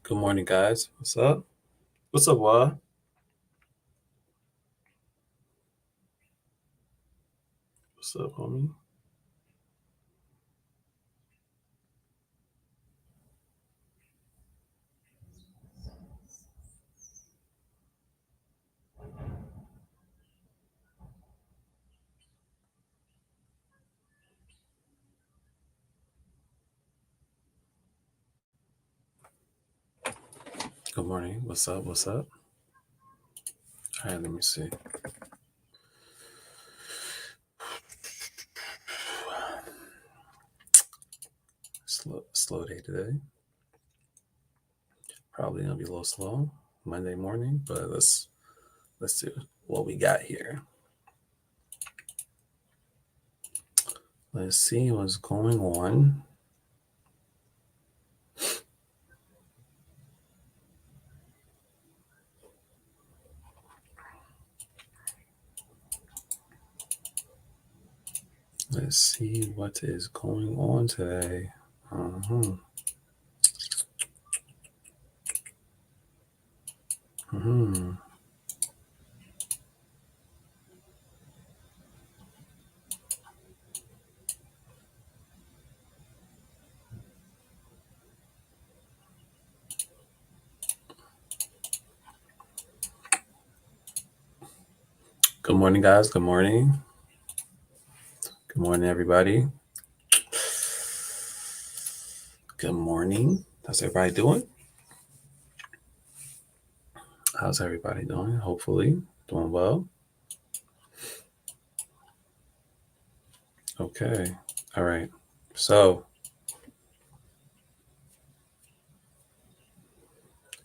Good morning, guys. What's up? What's up, Wa? What's up, homie? Good morning. What's up? What's up? All right, let me see. Slow day today. Probably gonna be a little slow Monday morning, but let's see what we got here. Let's see what's going on. Let's see what is going on today. Uh-huh. Hmm. Good morning, guys. Good morning. Good morning, everybody. Good morning. How's everybody doing? How's everybody doing? Hopefully, doing well. Okay. All right. So,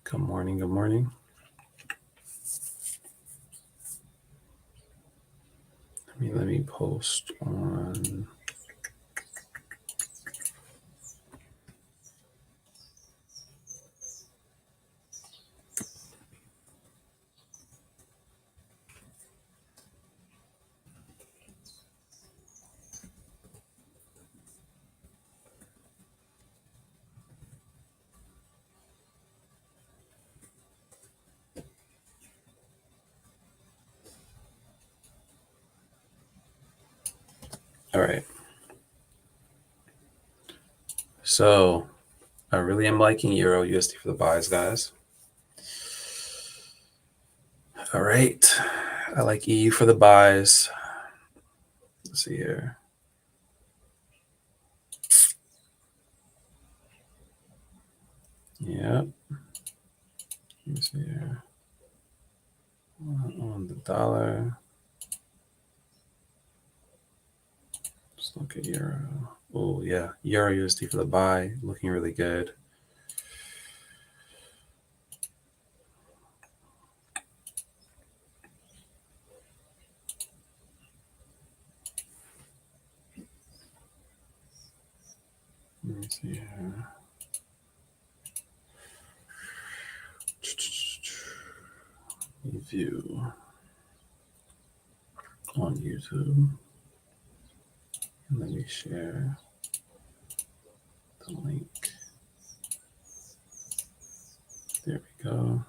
good morning. Good morning. Let me post on. All right. So, I really am liking Euro USD for the buys, guys. All right. I like EU for the buys. Let's see here. Yep. Let me see here. On the dollar. Let's look at Euro. Oh, yeah. Euro USD for the buy. Looking really good. Let me see here. View on YouTube. Let me share the link. There we go.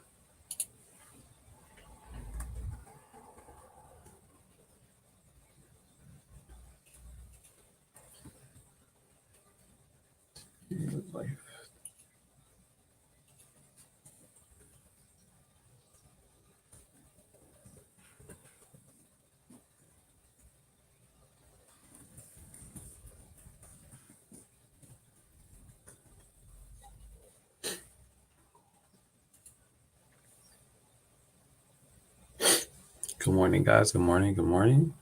Life. Good morning, guys. Good morning. Good morning.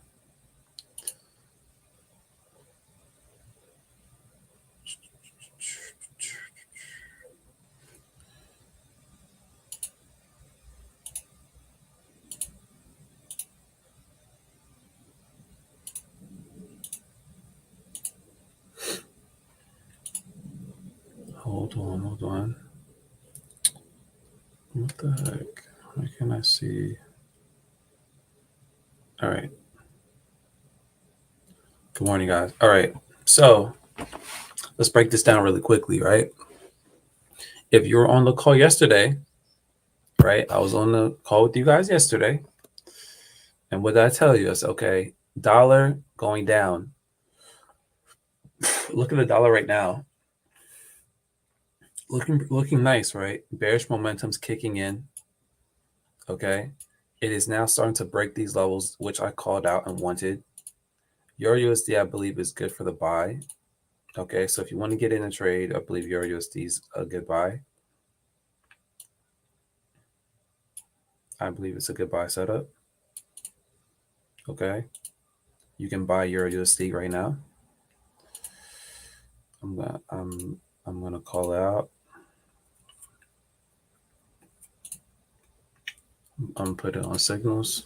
Hold on. What the heck? Why can't I see? All right. Good morning, guys. All right. So let's break this down really quickly, right? if you were on the call yesterday, right? I was on the call with you guys yesterday. And what did I tell you? I said, okay, dollar going down. Look at the dollar right now. Looking nice, right? Bearish momentum's kicking in. Okay. It is now starting to break these levels, which I called out and wanted. Euro USD, I believe, is good for the buy. Okay, so if you want to get in a trade, I believe Euro USD is a good buy. I believe it's a good buy setup. Okay, you can buy Euro USD right now. I'm gonna call out. I'm putting on signals.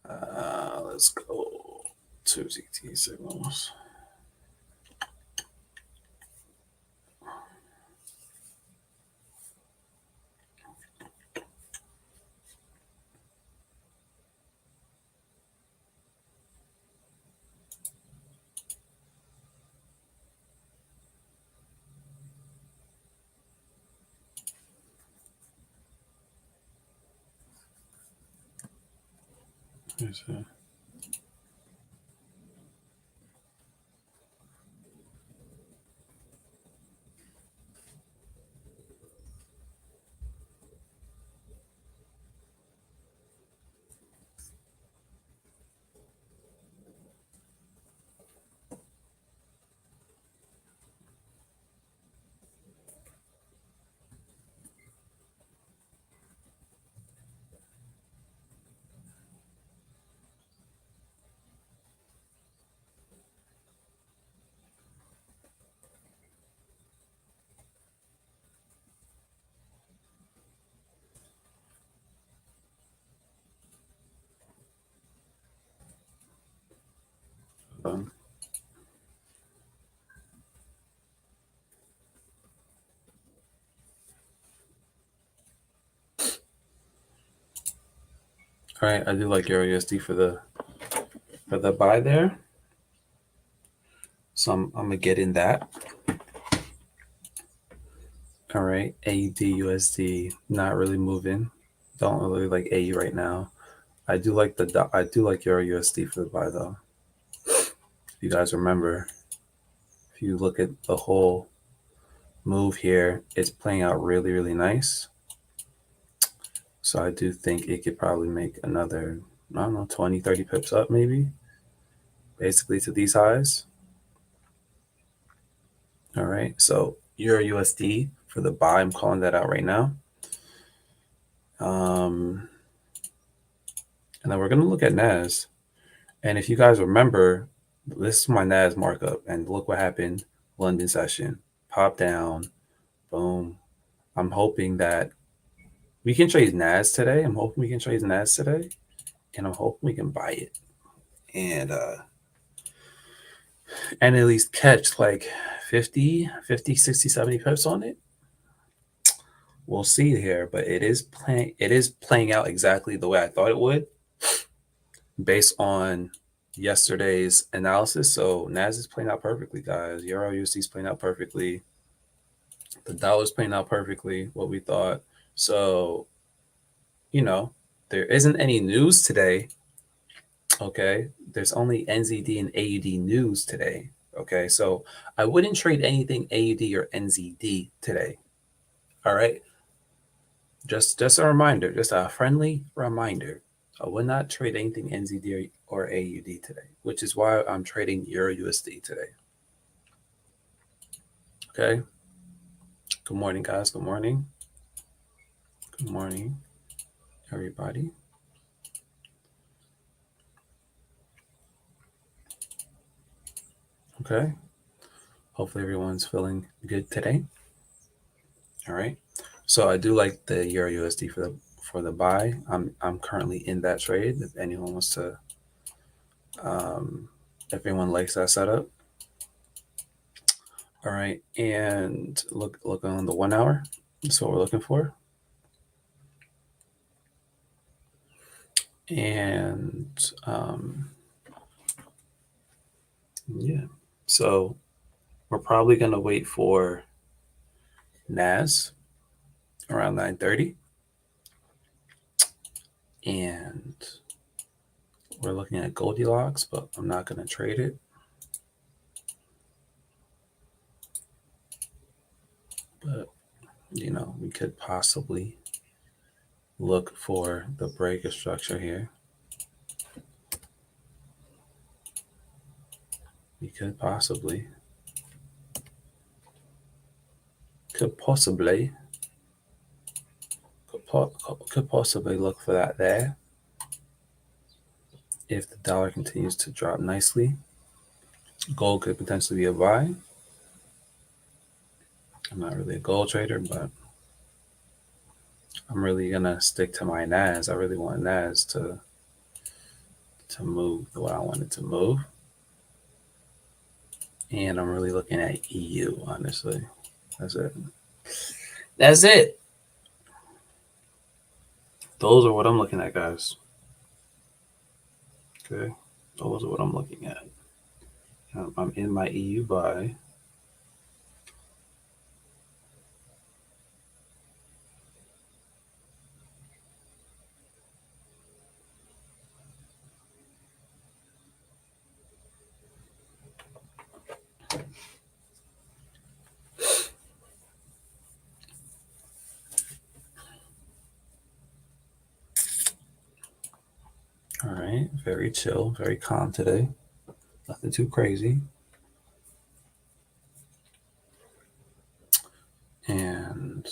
Let's go to ZT signals. All right, I do like Euro USD for the buy there. So I'm gonna get in that. All right, AUD USD not really moving. Don't really like AU right now. I do like Euro USD for the buy though. If you guys remember, if you look at the whole move here, it's playing out really, really nice. So I do think it could probably make another, I don't know, 20, 30 pips up maybe, basically to these highs. All right, so Euro USD for the buy, I'm calling that out right now. And then we're going to look at NAS. And if you guys remember, this is my NAS markup. And look what happened. London session. Pop down. Boom. I'm hoping that we can trade NAS today. I'm hoping we can trade NAS today. And I'm hoping we can buy it. And at least catch like 50, 60, 70 pips on it. We'll see here, but it is playing out exactly the way I thought it would based on yesterday's analysis. So NAS is playing out perfectly, guys. Euro USD is playing out perfectly. The dollar's playing out perfectly, what we thought. So, there isn't any news today. Okay. There's only NZD and AUD news today. Okay. So I wouldn't trade anything AUD or NZD today. All right. Just a reminder, just a friendly reminder. I would not trade anything NZD or AUD today, which is why I'm trading Euro USD today. Okay. Good morning, guys. Good morning. Good morning, everybody. Okay. Hopefully everyone's feeling good today. All right. So I do like the Euro USD for the buy. I'm currently in that trade. If anyone wants to, if anyone likes that setup. All right, and look on the 1 hour. That's what we're looking for. And yeah, so we're probably gonna wait for NAS around 930. And we're looking at Goldilocks, but I'm not going to trade it. But, you know, we could possibly look for the breaker structure here. We could possibly look for that there. If the dollar continues to drop nicely, gold could potentially be a buy. I'm not really a gold trader, but I'm really gonna stick to my NAS. I really want NAS to move the way I want it to move. And I'm really looking at EU, honestly. That's it. That's it. Those are what I'm looking at, guys. Okay. Those are what I'm looking at. I'm in my EU buy. All right. Very chill, very calm today. Nothing too crazy. And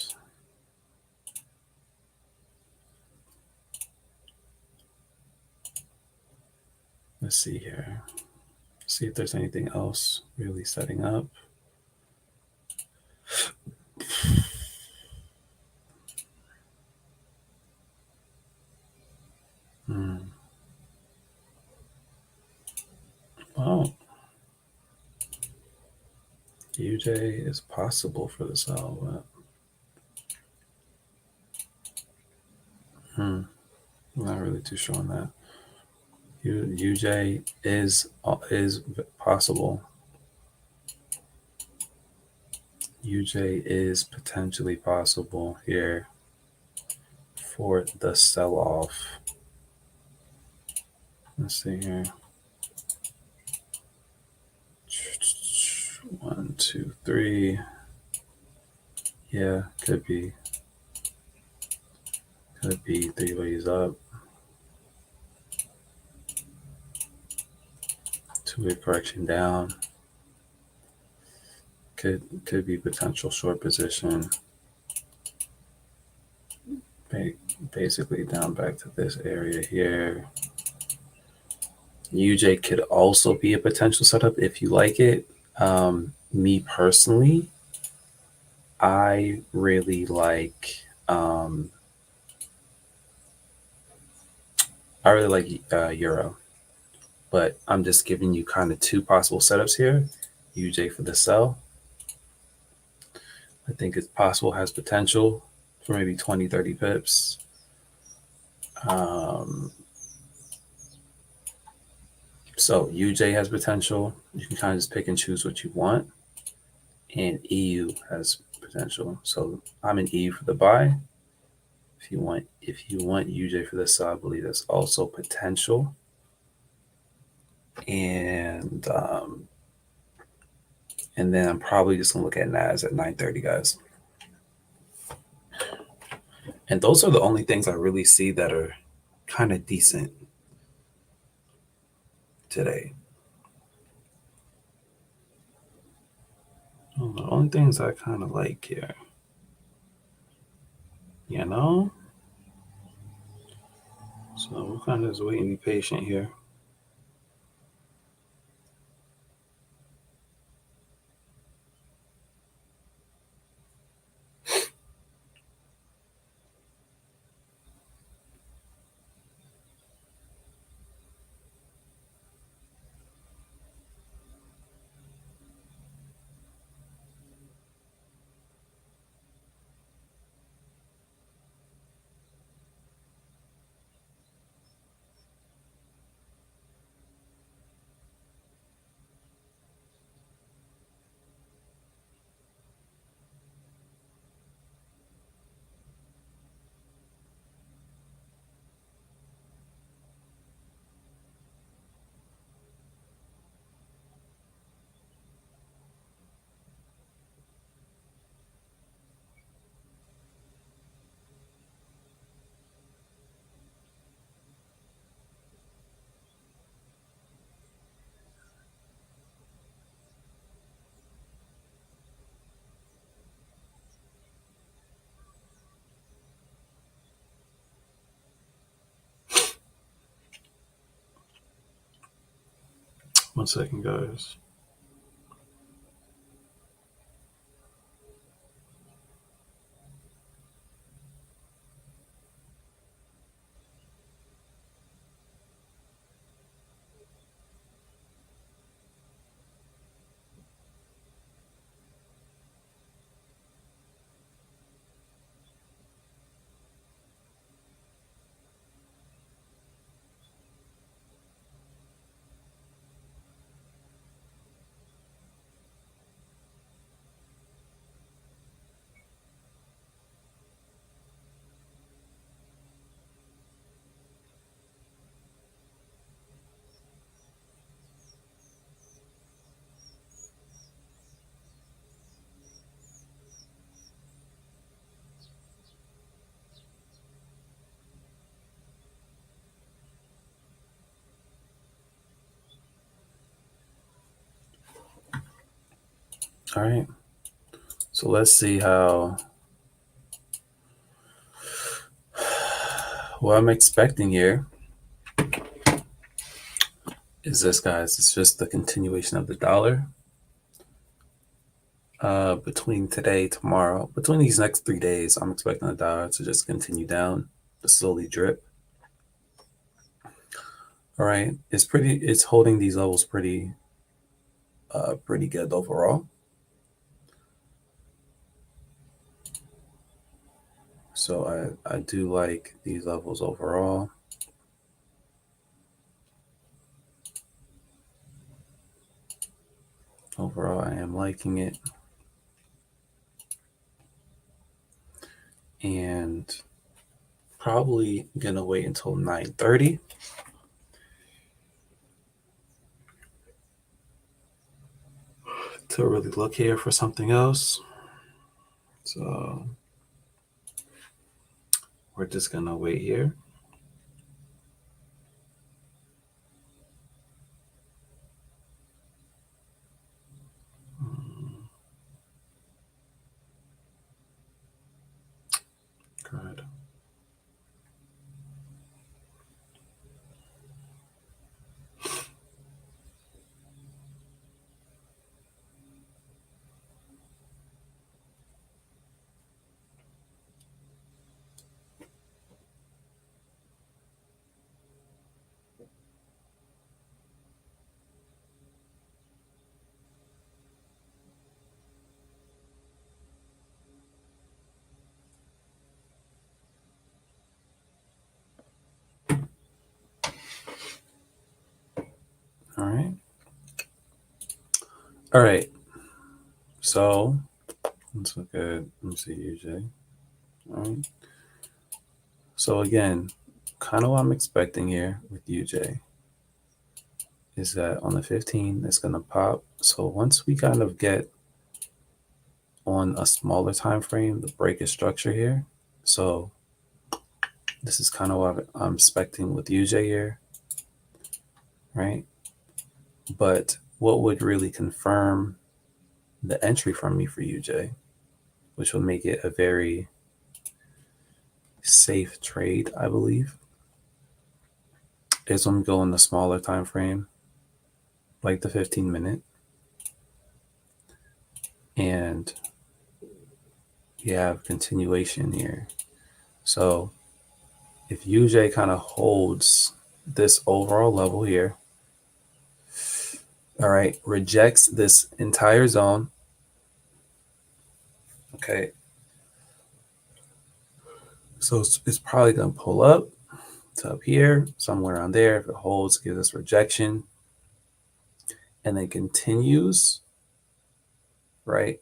let's see here. See if there's anything else really setting up. Well, UJ is possible for the sell, but I'm not really too sure on that. UJ is possible. UJ is potentially possible here for the sell-off. Let's see here. 1, 2, 3. Yeah, could be 3 ways up. 2-way correction down. Could be potential short position. Basically down back to this area here. UJ could also be a potential setup if you like it. Me personally, I really like Euro, but I'm just giving you kind of 2 possible setups here. UJ for the sell. I think it's possible, has potential for maybe 20, 30 pips. So UJ has potential. You can kind of just pick and choose what you want. And EU has potential. So I'm in EU for the buy. If you want UJ for the sell, I believe that's also potential. And then I'm probably just gonna look at NAS at 930, guys. And those are the only things I really see that are kind of decent today. The only things I kind of like here, you know? So we'll kind of just wait and be patient here. 1 second, guys. All right. So let's see how what I'm expecting here is this, guys. It's just the continuation of the dollar. Between today, tomorrow, between these next 3 days, I'm expecting the dollar to just continue down, to slowly drip. All right, it's holding these levels pretty good overall. So I do like these levels overall. Overall, I am liking it. And probably gonna wait until 9:30 to really look here for something else. So we're just gonna wait here. Good. All right. All right. So let's look at, let me see, UJ. All right. So again, kind of what I'm expecting here with UJ is that on the 15, it's going to pop. So once we kind of get on a smaller time frame, the break is structure here. So this is kind of what I'm expecting with UJ here, right? But what would really confirm the entry from me for UJ, which will make it a very safe trade, I believe, is when we go in the smaller time frame, like the 15-minute, and you have continuation here. So if UJ kind of holds this overall level here, all right, rejects this entire zone, okay, so it's probably going to pull up to up here, somewhere around there. If it holds, gives us rejection, and then continues, right,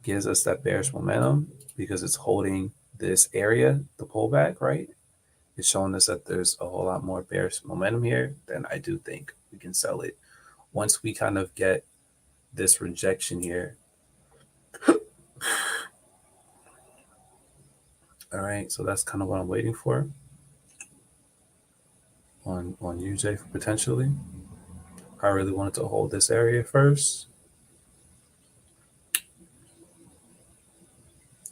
gives us that bearish momentum because it's holding this area, the pullback, right? It's showing us that there's a whole lot more bearish momentum here. Then I do think we can sell it. Once we kind of get this rejection here. All right, so that's kind of what I'm waiting for on UJ potentially. I really wanted to hold this area first.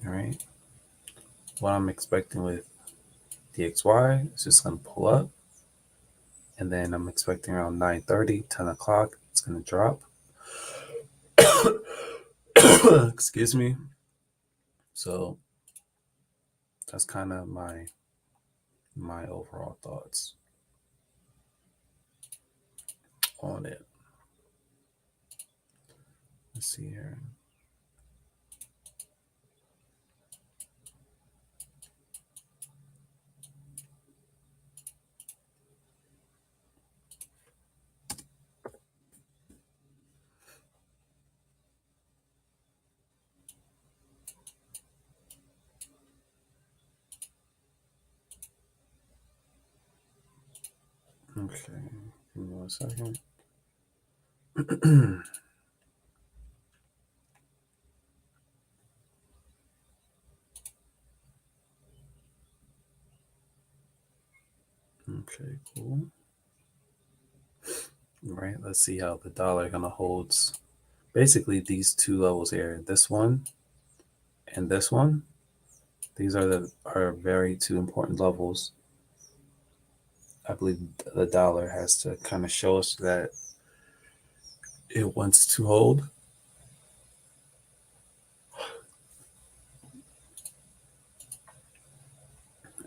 All right, what I'm expecting with DXY is just going to pull up, and then I'm expecting around 9:30, 10 o'clock, it's going to drop. Excuse me. So that's kind of my overall thoughts on it. Let's see here. Okay, give me 1 second. Okay, cool. All right, let's see how the dollar kind of holds. Basically, these two levels here, this one and this one, these are very two important levels. I believe the dollar has to kind of show us that it wants to hold.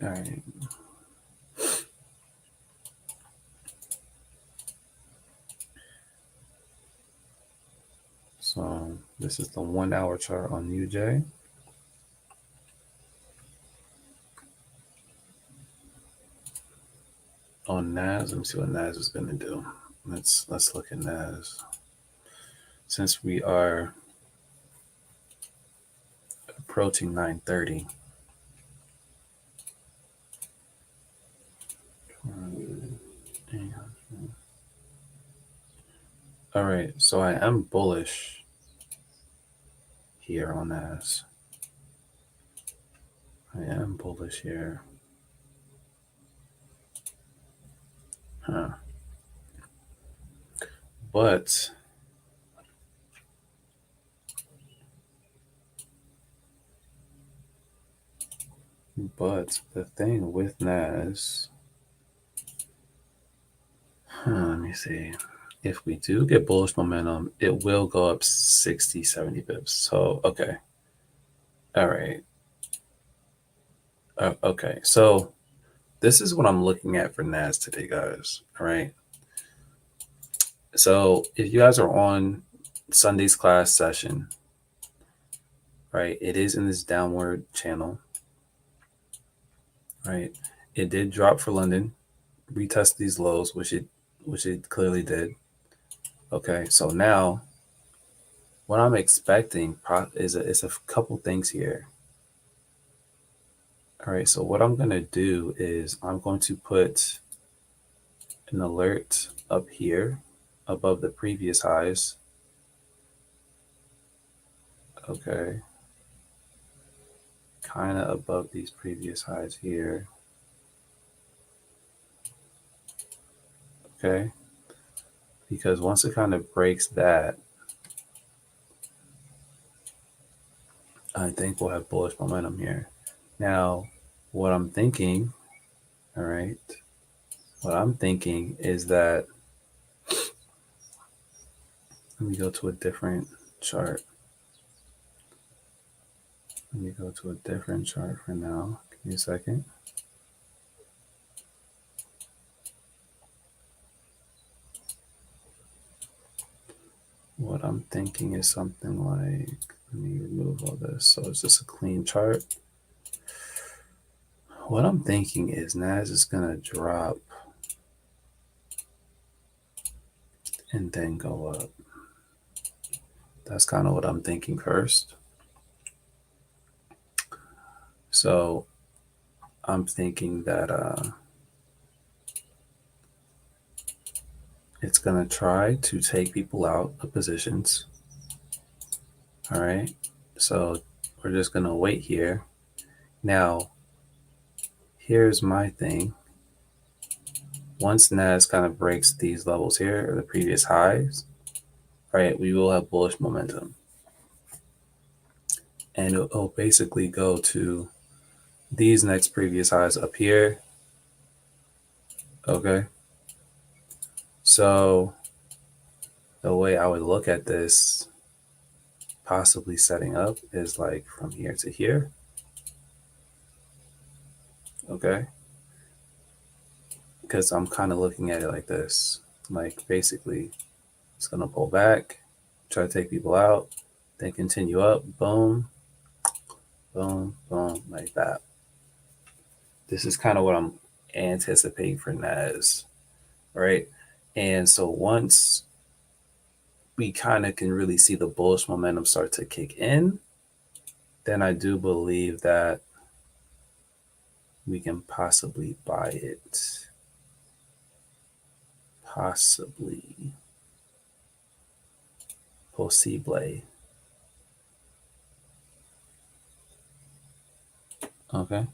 All right. So this is the 1 hour chart on UJ. On NAS, let me see what NAS is going to do. Let's look at NAS. Since we are approaching 9:30. All right, so I am bullish here on NAS. I am bullish here. Huh. But the thing with NAS, let me see. If we do get bullish momentum, it will go up 60, 70 pips. So, okay. All right. Okay. So this is what I'm looking at for NAS today, guys. All right. So if you guys are on Sunday's class session, right, it is in this downward channel, right? It did drop for London, retest these lows, which it clearly did. Okay, so now what I'm expecting is a couple things here. All right, so what I'm going to do is I'm going to put an alert up here above the previous highs. Okay. Kind of above these previous highs here. Okay. Because once it kind of breaks that, I think we'll have bullish momentum here. Now, what I'm thinking, all right, what I'm thinking is that, let me go to a different chart. Let me go to a different chart for now. Give me a second. What I'm thinking is something like, let me remove all this. So it's just a clean chart. What I'm thinking is NAS is going to drop and then go up. That's kind of what I'm thinking first. So I'm thinking that it's going to try to take people out of positions. All right. So we're just going to wait here. Now, here's my thing. Once NAS kind of breaks these levels here, or the previous highs, right, we will have bullish momentum. And it'll basically go to these next previous highs up here. Okay. So the way I would look at this possibly setting up is like from here to here. Okay. Because I'm kind of looking at it like this. Like basically, it's going to pull back, try to take people out, then continue up. Boom, boom, boom, like that. This is kind of what I'm anticipating for NAS, right? And so once we kind of can really see the bullish momentum start to kick in, then I do believe that we can possibly buy it. Possibly. Possible. Okay.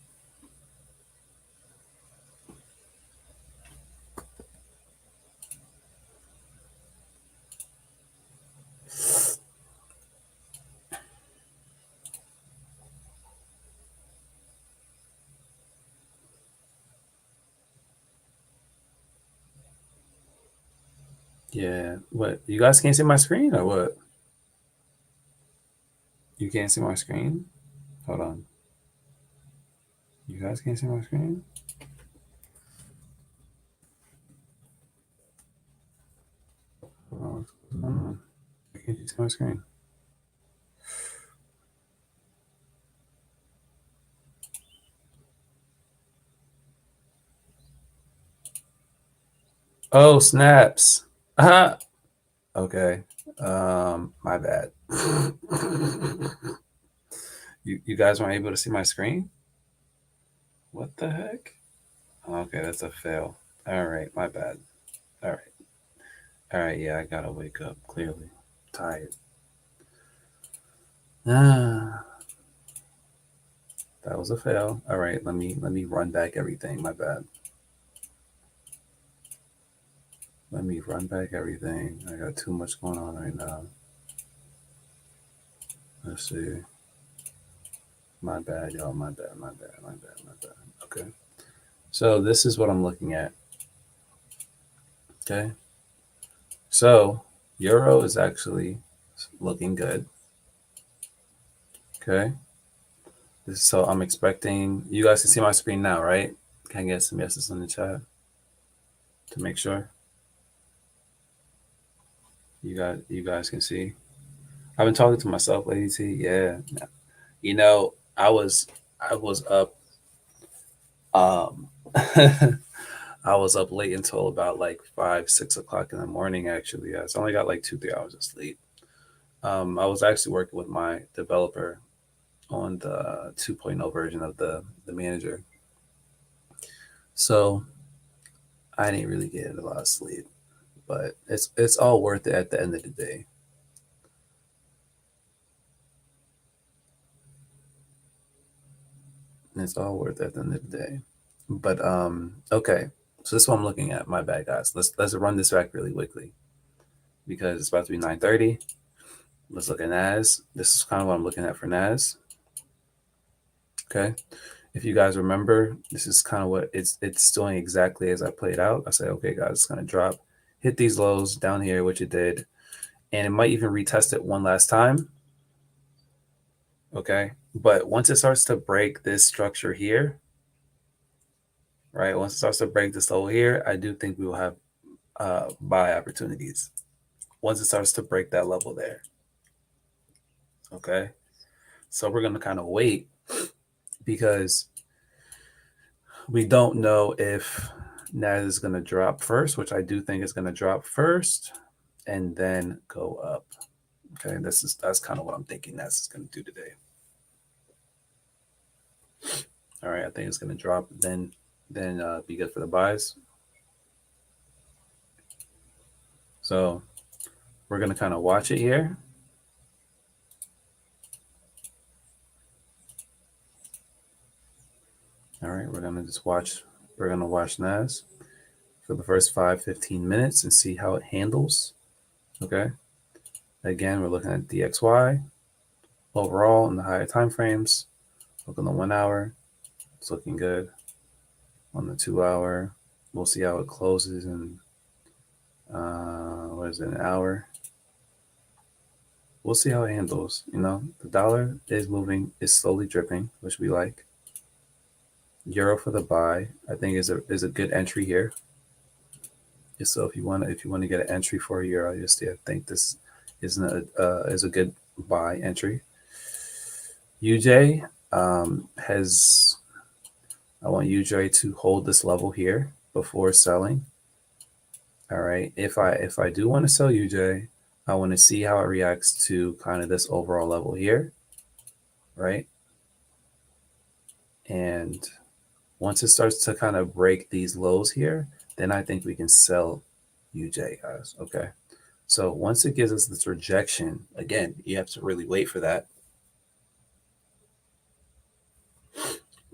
Yeah. What? You guys can't see my screen or what? You can't see my screen? Hold on. You guys can't see my screen? Hold on. Can't you see my screen? Oh, snaps. Okay. My bad. You guys weren't able to see my screen? What the heck? Okay, that's a fail. All right, my bad. All right. All right, yeah, I gotta wake up. Clearly, tired. Ah, that was a fail. All right, let me run back everything. My bad. Let me run back everything. I got too much going on right now. Let's see. My bad, y'all. My bad. My bad. My bad. My bad. Okay. So this is what I'm looking at. Okay. So Euro is actually looking good. Okay. So I'm expecting you guys can see my screen now, right? Can I get some yeses in the chat to make sure you guys can see? I've been talking to myself, Lady T. Yeah. You know, I was up I was up late until about like 5, 6 o'clock in the morning actually. Yeah, so I only got like 2, 3 hours of sleep. I was actually working with my developer on the 2.0 version of the manager. So I didn't really get a lot of sleep, but it's all worth it at the end of the day. It's all worth it at the end of the day. But okay. So this is what I'm looking at. My bad guys. Let's run this back really quickly because it's about to be 9:30. Let's look at NAS. This is kind of what I'm looking at for NAS. Okay. If you guys remember, this is kind of what it's doing exactly as I played out. I said, okay, guys, it's gonna drop, hit these lows down here, which it did, and it might even retest it one last time. Okay. But once it starts to break this structure here, right? Once it starts to break this level here, I do think we will have buy opportunities. Once it starts to break that level there. Okay. So we're gonna kind of wait because we don't know if NAS is gonna drop first, which I do think is gonna drop first and then go up. Okay, that's kind of what I'm thinking NAS is gonna do today. All right, I think it's gonna drop, then be good for the buys. So we're gonna kind of watch it here. All right, we're gonna just watch. We're gonna watch NAS for the first 5-15 minutes and see how it handles. Okay. Again, we're looking at DXY overall in the higher time frames. Look on the 1 hour, it's looking good. On the 2 hour, we'll see how it closes in what is it, an hour? we'll see how it handles. You know, the dollar is moving, is slowly dripping, which we like. Euro for the buy, I think is a good entry here. So if you want to get an entry for a euro, I think this is a good buy entry. UJ has I want UJ to hold this level here before selling. All right. If I do want to sell UJ, I want to see how it reacts to kind of this overall level here, right? And once it starts to kind of break these lows here, then I think we can sell UJ, guys. Okay. So once it gives us this rejection, again, you have to really wait for that.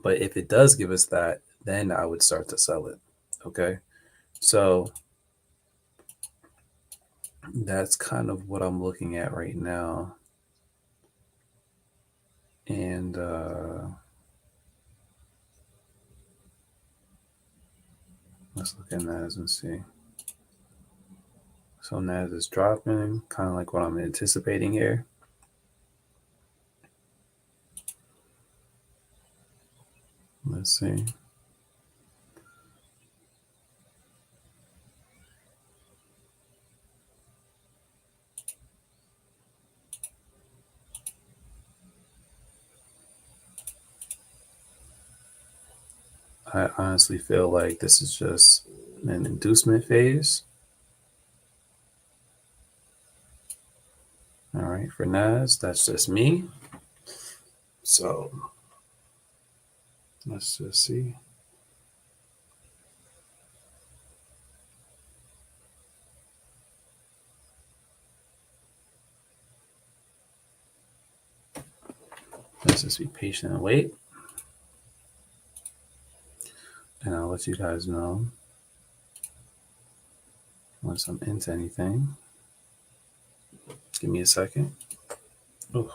But if it does give us that, then I would start to sell it. Okay. So that's kind of what I'm looking at right now. And let's look at NAS and see. So NAS is dropping, kind of like what I'm anticipating here. Let's see. I honestly feel like this is just an inducement phase. All right, for NAS, that's just me. So let's just see. Let's just be patient and wait. And I'll let you guys know once I'm into anything. Give me a second. Ooh.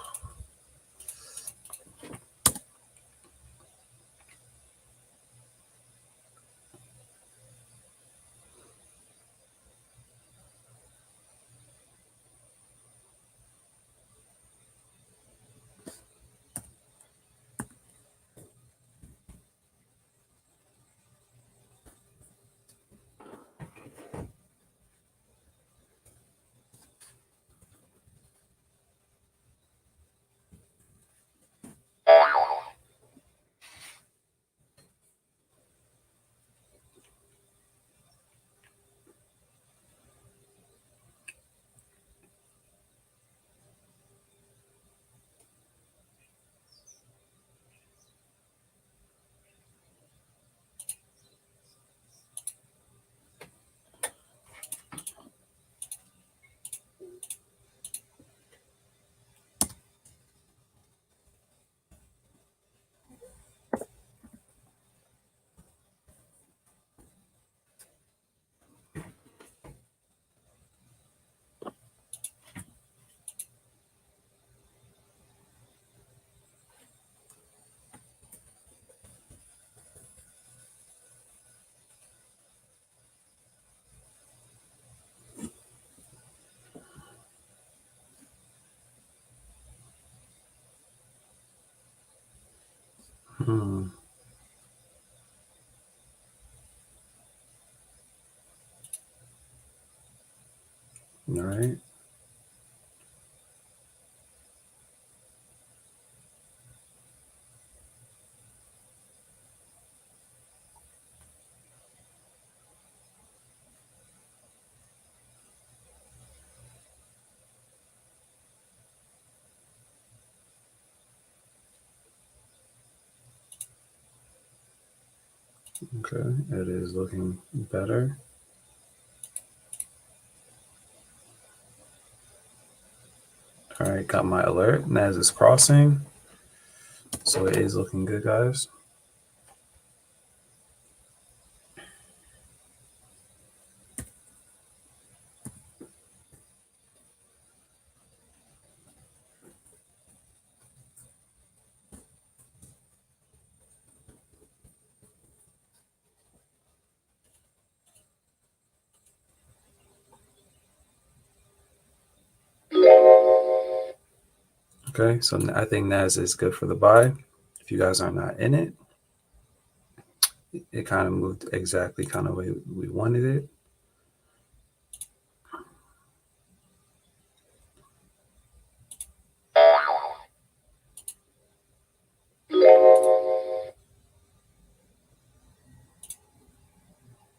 Hmm. All right. Okay, it is looking better. All right, got my alert. NAS is crossing. So it is looking good, guys. Okay, so I think NAS is good for the buy. If you guys are not in it, it kind of moved exactly kind of way we wanted it.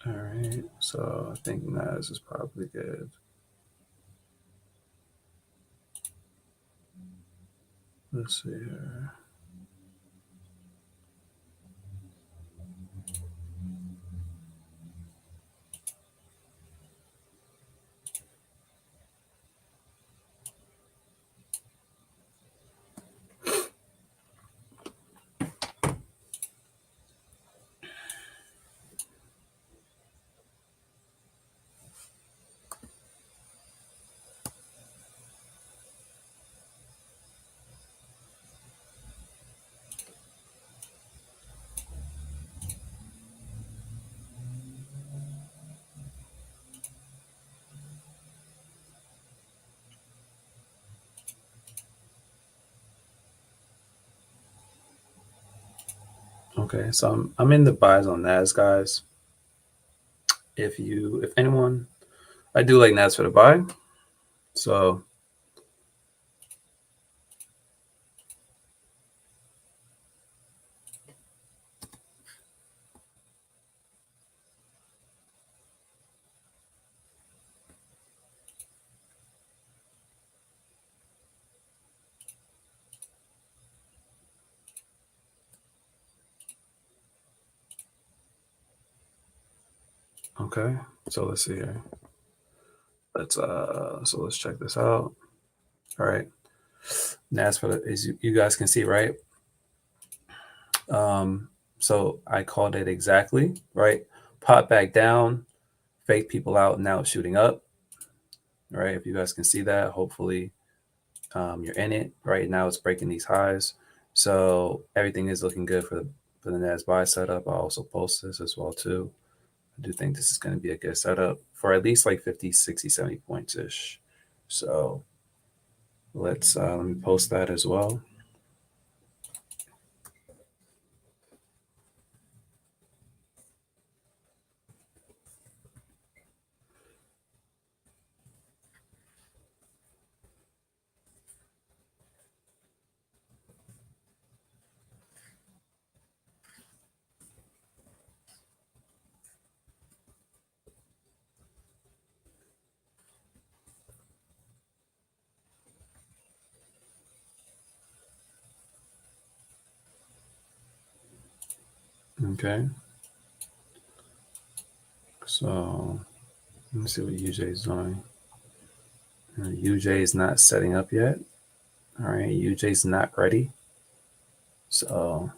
All right, so I think NAS is probably good. Let's see here. Okay, so I'm in the buys on NAS, guys. If anyone, I do like NAS for the buy. So okay, so let's see here. Let's check this out. All right, NAS for the, as you guys can see, right? Um, so I called it exactly right. Pop back down, fake people out. Now it's shooting up. Right, if you guys can see that, hopefully you're in it. Right now, it's breaking these highs, so everything is looking good for the NAS buy setup. I'll also post this as well too. I do think this is going to be a good setup for at least like 50, 60, 70 points ish. So let's let me post that as well. Okay. So let me see what UJ is doing. UJ is not setting up yet. All right, UJ is not ready. So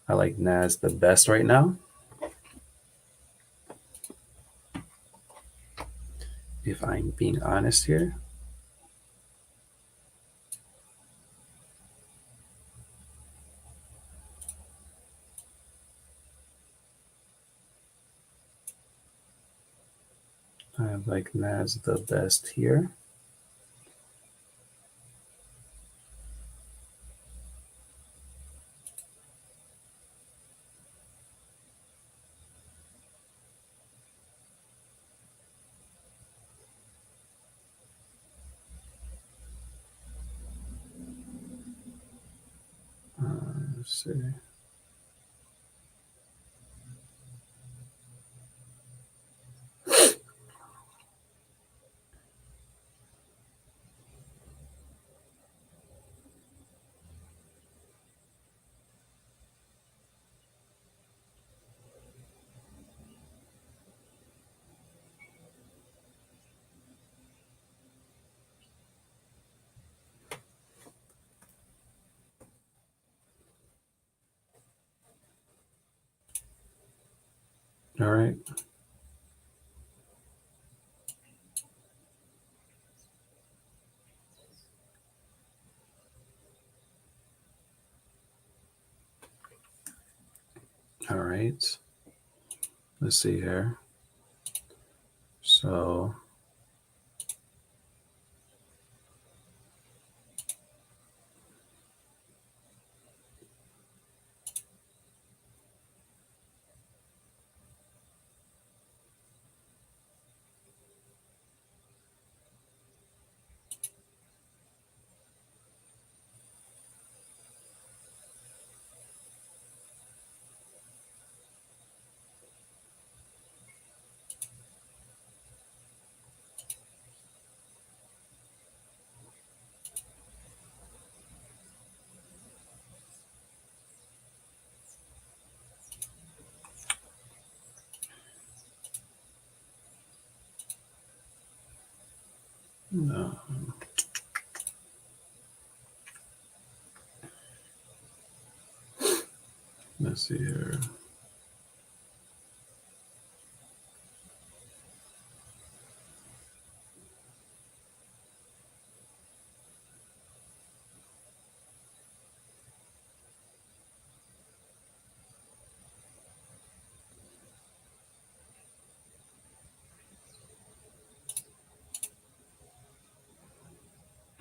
I like NAS the best right now. If I'm being honest here. I like NAS the best here. Let's see. All right. All right. Let's see here. So No. Let's see here.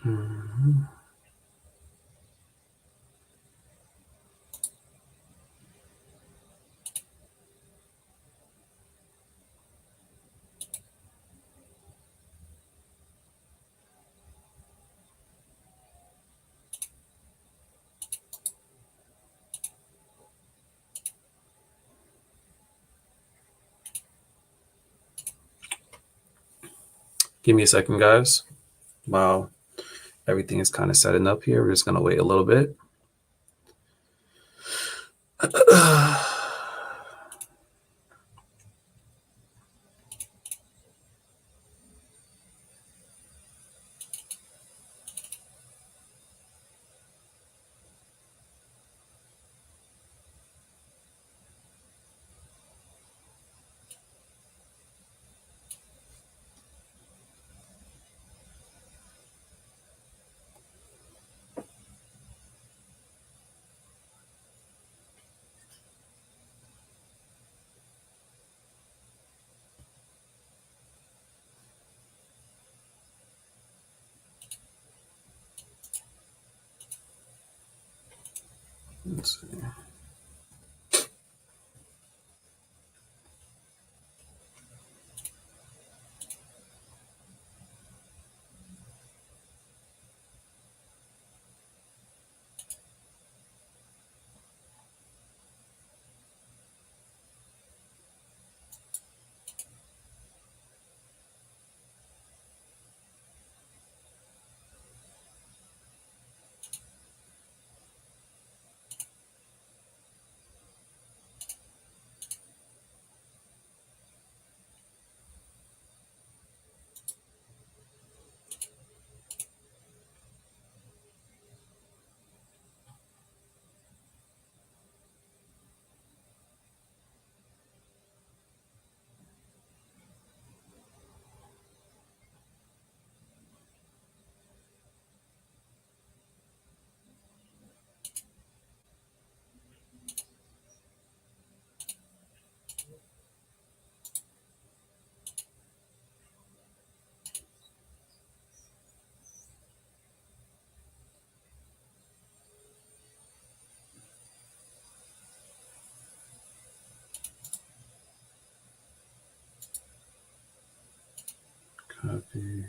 Mhm. Give me a second, guys. While everything is kind of setting up here, we're just going to wait a little bit. Let's see. Copy.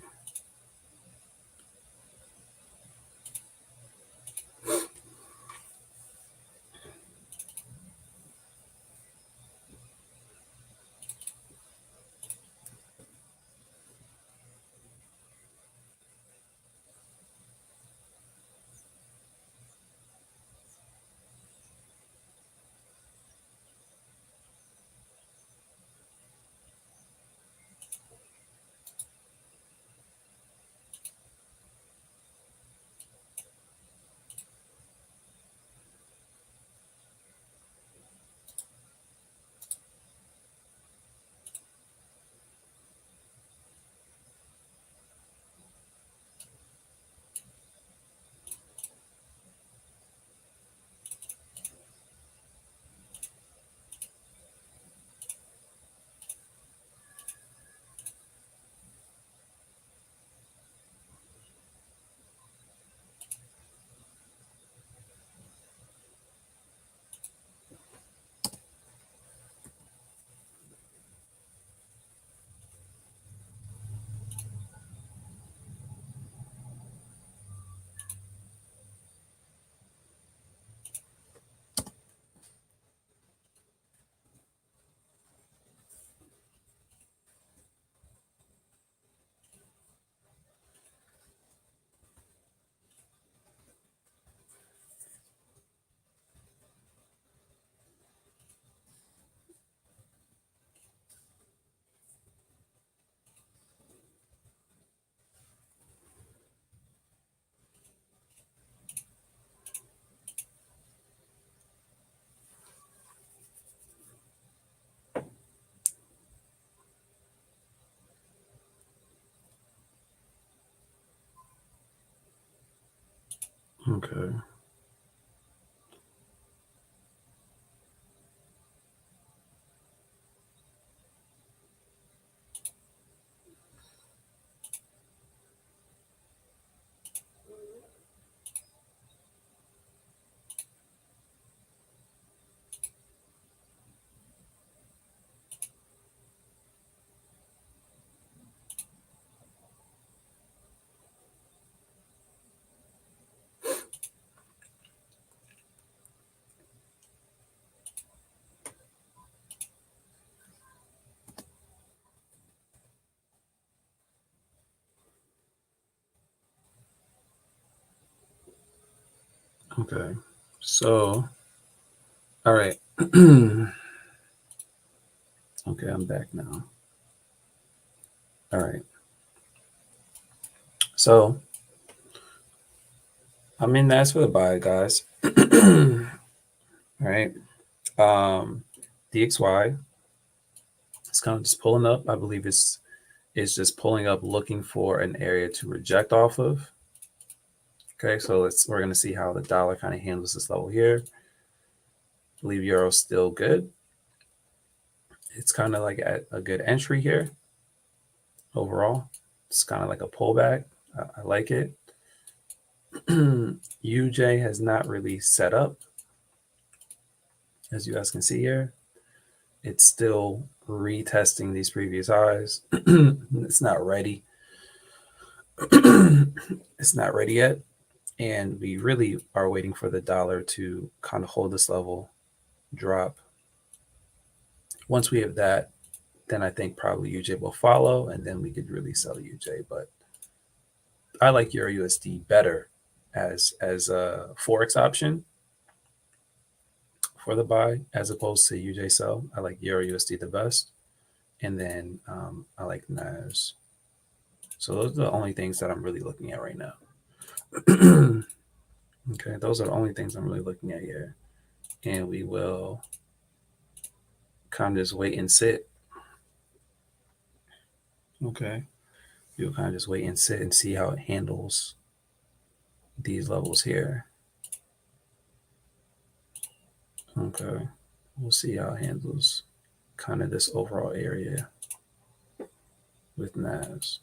Okay. Okay. So, all right. Okay, I'm back now. All right. So, I'm in that's for the buy, guys. All right. DXY is kind of just pulling up. I believe it's just pulling up, looking for an area to reject off of. Okay, so we're gonna see how the dollar kind of handles this level here. I believe euro's still good. It's kind of like at a good entry here overall. It's kind of like a pullback. I like it. UJ has not really set up, as you guys can see here. It's still retesting these previous highs. It's not ready. It's not ready yet. And we really are waiting for the dollar to kind of hold this level, drop. Once we have that, then I think probably UJ will follow, and then we could really sell UJ. But I like Euro USD better as a forex option for the buy as opposed to UJ sell. I like Euro USD the best, and then I like NAS. So those are the only things that I'm really looking at right now. Okay, those are the only things I'm really looking at here, and we will kind of just wait and sit. Okay, you'll kind of just wait and sit and see how it handles these levels here. Okay, we'll see how it handles kind of this overall area with NAS.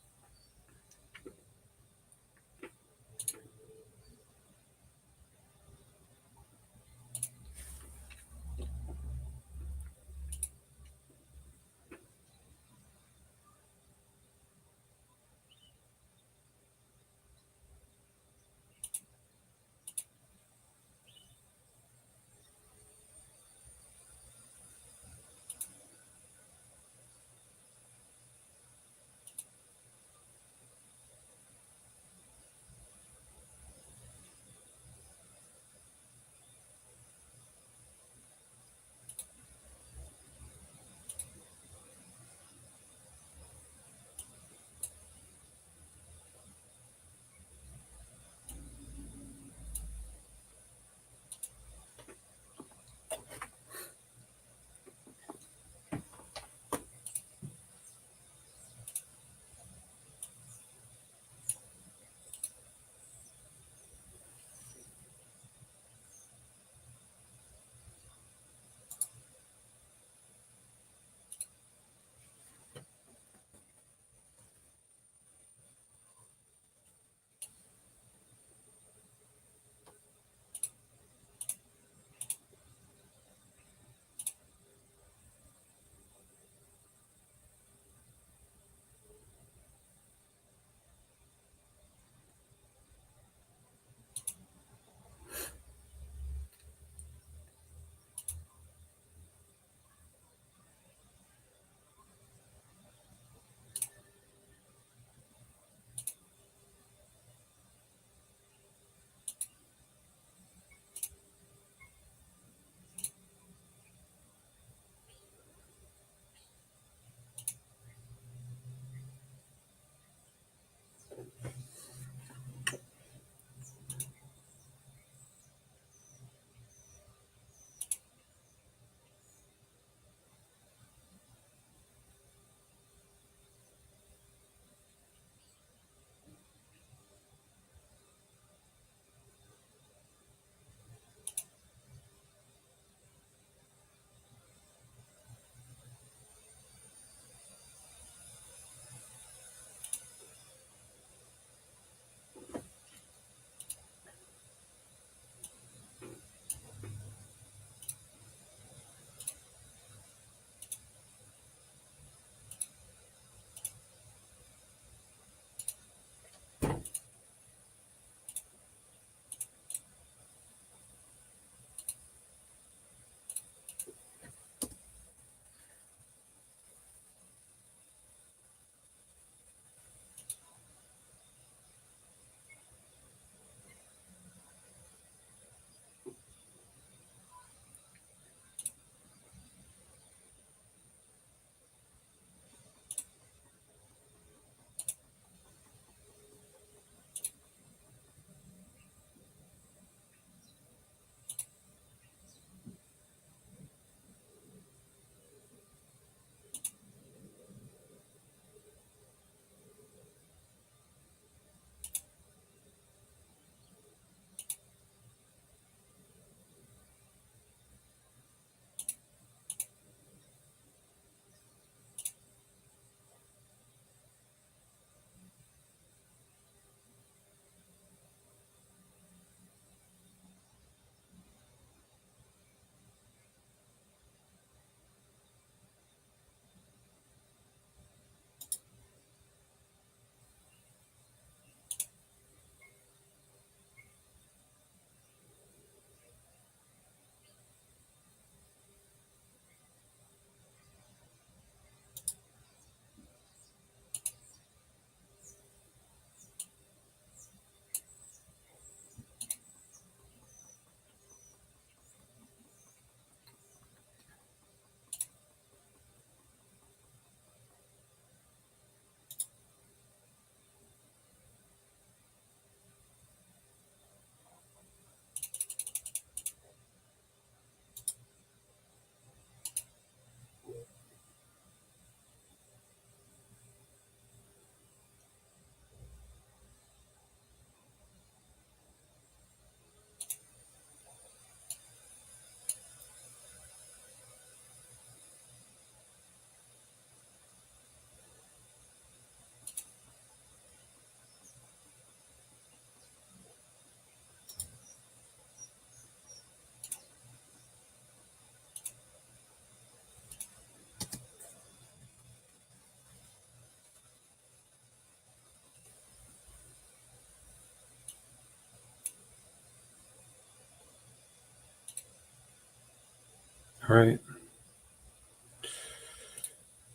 All right.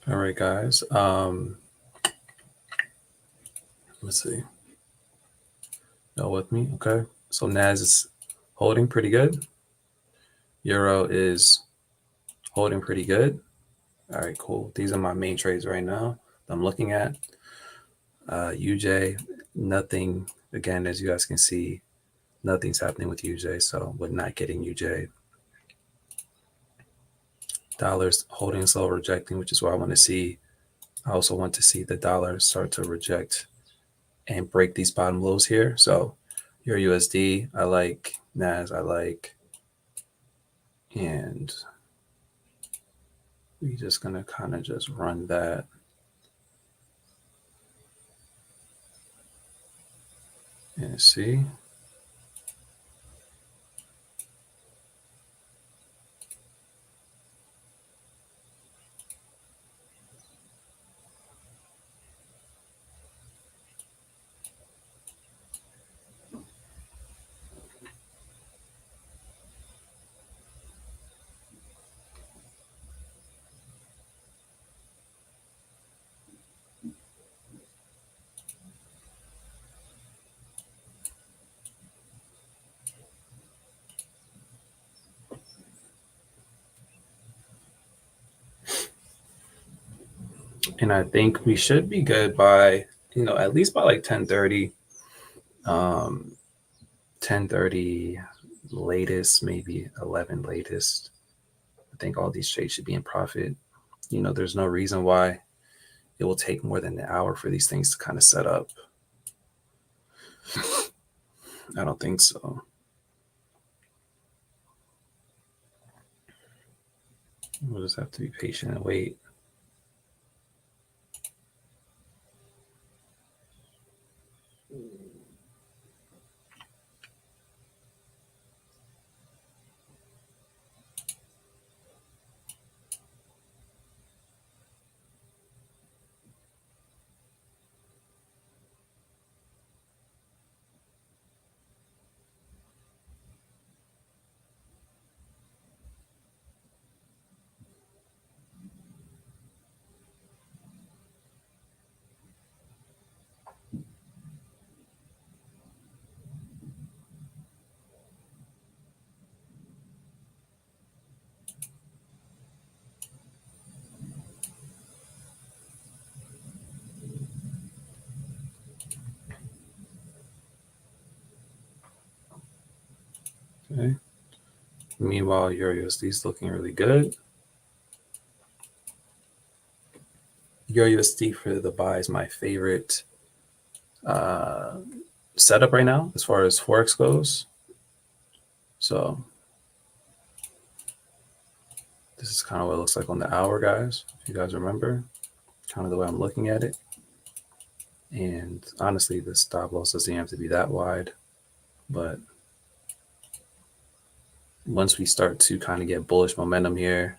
All right, guys. Let's see. Y'all with me? Okay. So NAS is holding pretty good. Euro is holding pretty good. All right, cool. These are my main trades right now that I'm looking at. UJ, nothing. Again, as you guys can see, nothing's happening with UJ, so we're not getting UJ. Dollars holding slow, rejecting, which is what I want to see. I also want to see the dollar start to reject and break these bottom lows here. So your USD, I like. NAS, I like. And we're just going to kind of just run that. And see. And I think we should be good by, at least by like 10:30. 10:30 latest, maybe 11 latest. I think all these trades should be in profit. There's no reason why it will take more than an hour for these things to kind of set up. I don't think so. We'll just have to be patient and wait. Okay. Meanwhile, your USD is looking really good. Your USD for the buy is my favorite setup right now as far as Forex goes. So this is kind of what it looks like on the hour, guys. If you guys remember, kind of the way I'm looking at it. And honestly, the stop loss doesn't have to be that wide. But once we start to kind of get bullish momentum here,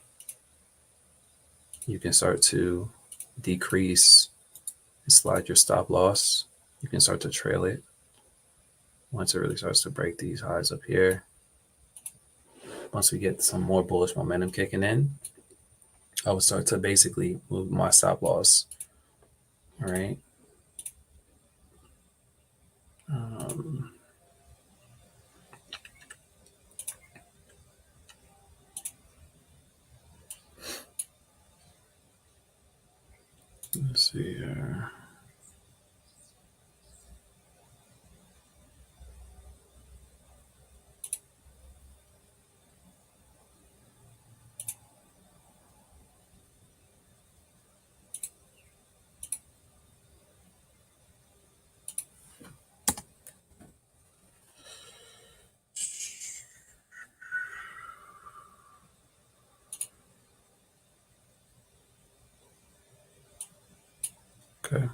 you can start to decrease and slide your stop loss. You can start to trail it once it really starts to break these highs up here. Once we get some more bullish momentum kicking in, I would start to basically move my stop loss. All right. Let's see here. Okay.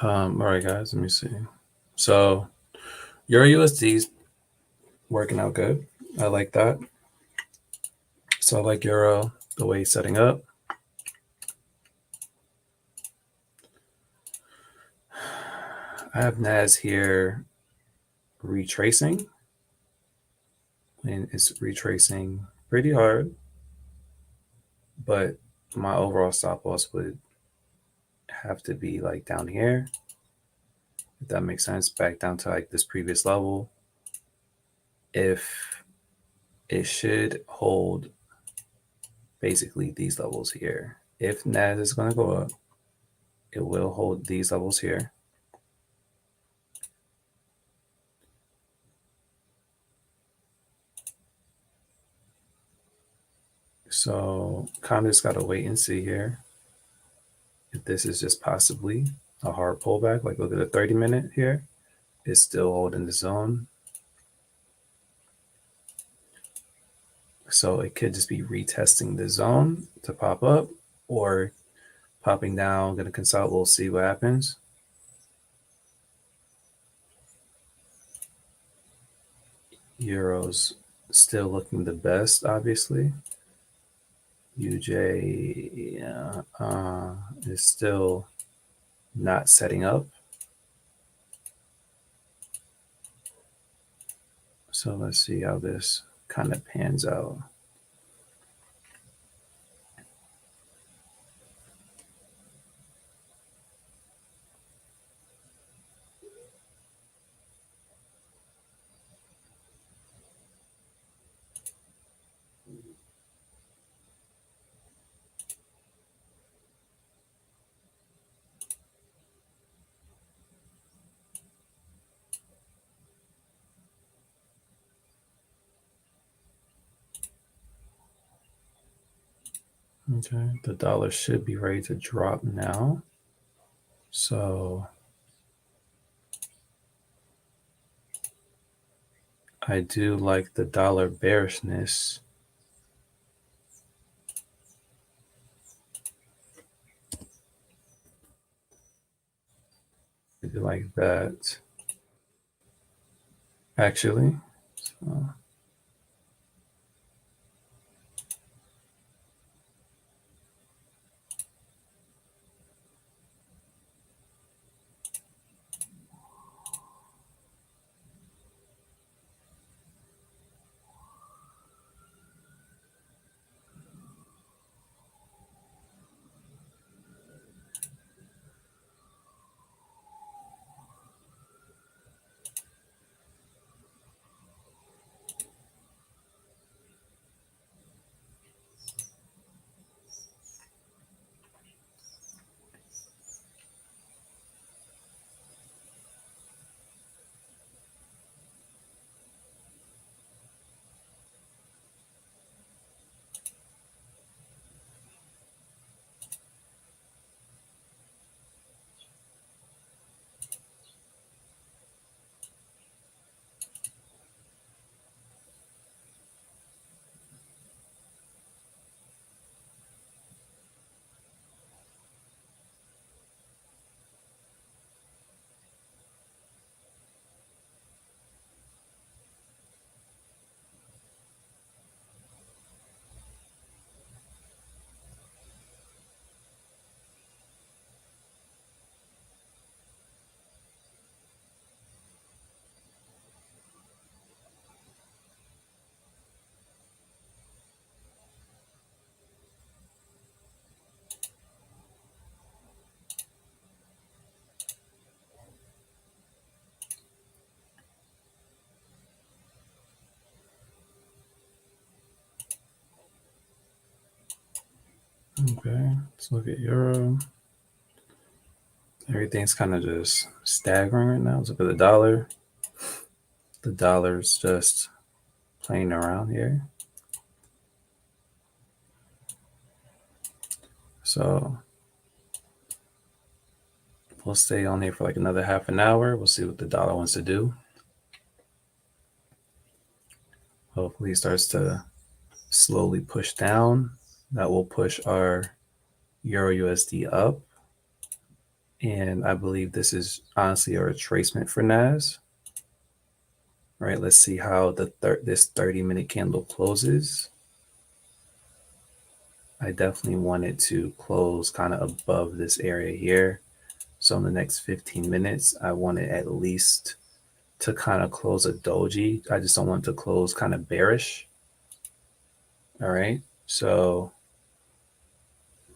All right, guys, let me see. So Euro USD's working out good. I like that. So I like Euro, the way it's setting up. I have NAS here retracing, and it's retracing pretty hard, but my overall stop loss would have to be like down here, if that makes sense, back down to like this previous level. If it should hold basically these levels here. If NAS is going to go up, it will hold these levels here. So kind of just got to wait and see here if this is just possibly a hard pullback. Like look at the 30-minute here. It's still holding the zone. So it could just be retesting the zone to pop up or popping down, going to consult. We'll see what happens. Euro's still looking the best, obviously. UJ is still not setting up. So let's see how this kind of pans out. Okay, the dollar should be ready to drop now. So I do like the dollar bearishness. I do like that. Actually. So. Okay, let's look at Euro. Everything's kind of just staggering right now. Let's look at the dollar. The dollar's just playing around here. So we'll stay on here for like another half an hour. We'll see what the dollar wants to do. Hopefully it starts to slowly push down. That will push our Euro USD up. And I believe this is honestly a retracement for NAS. All right, let's see how this 30-minute candle closes. I definitely want it to close kind of above this area here. So in the next 15 minutes, I want it at least to kind of close a doji. I just don't want it to close kind of bearish. All right, so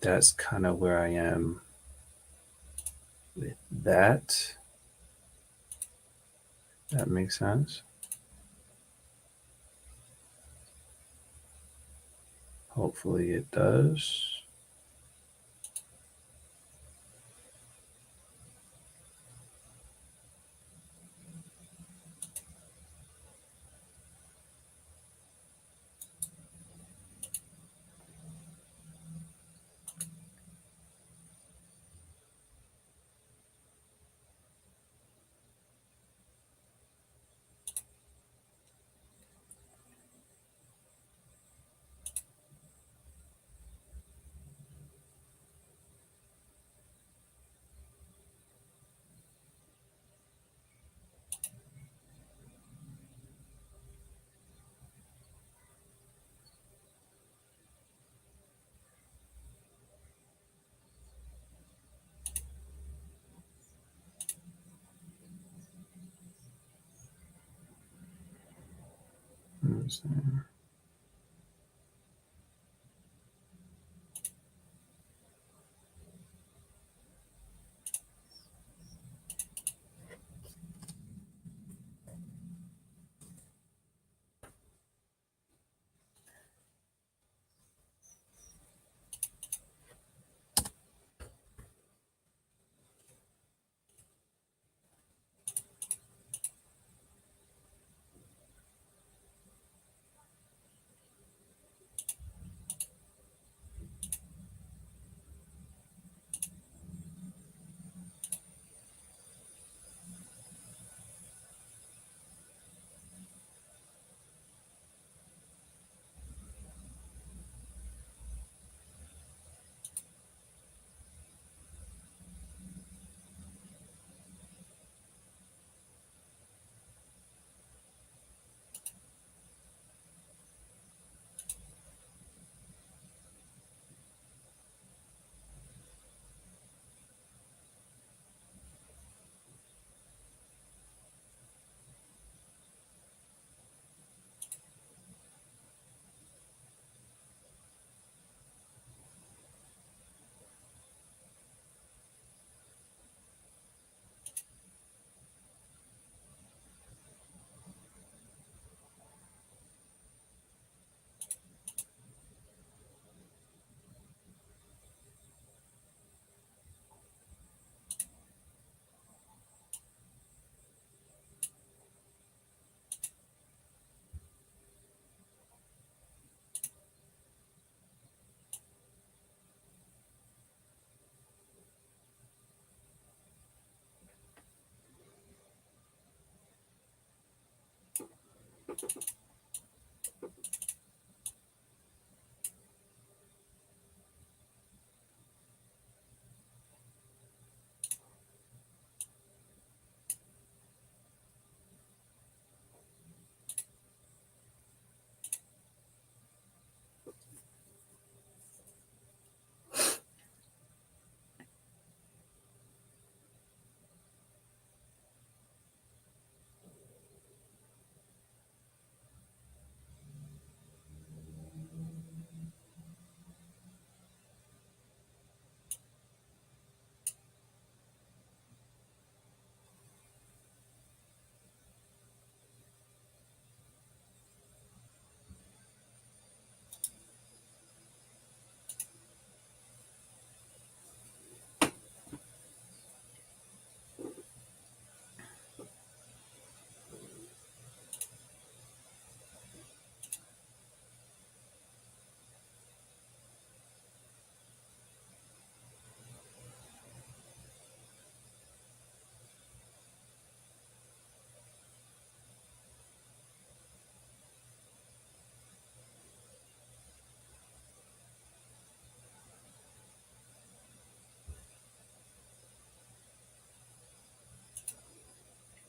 that's kind of where I am with that. That makes sense. Hopefully it does.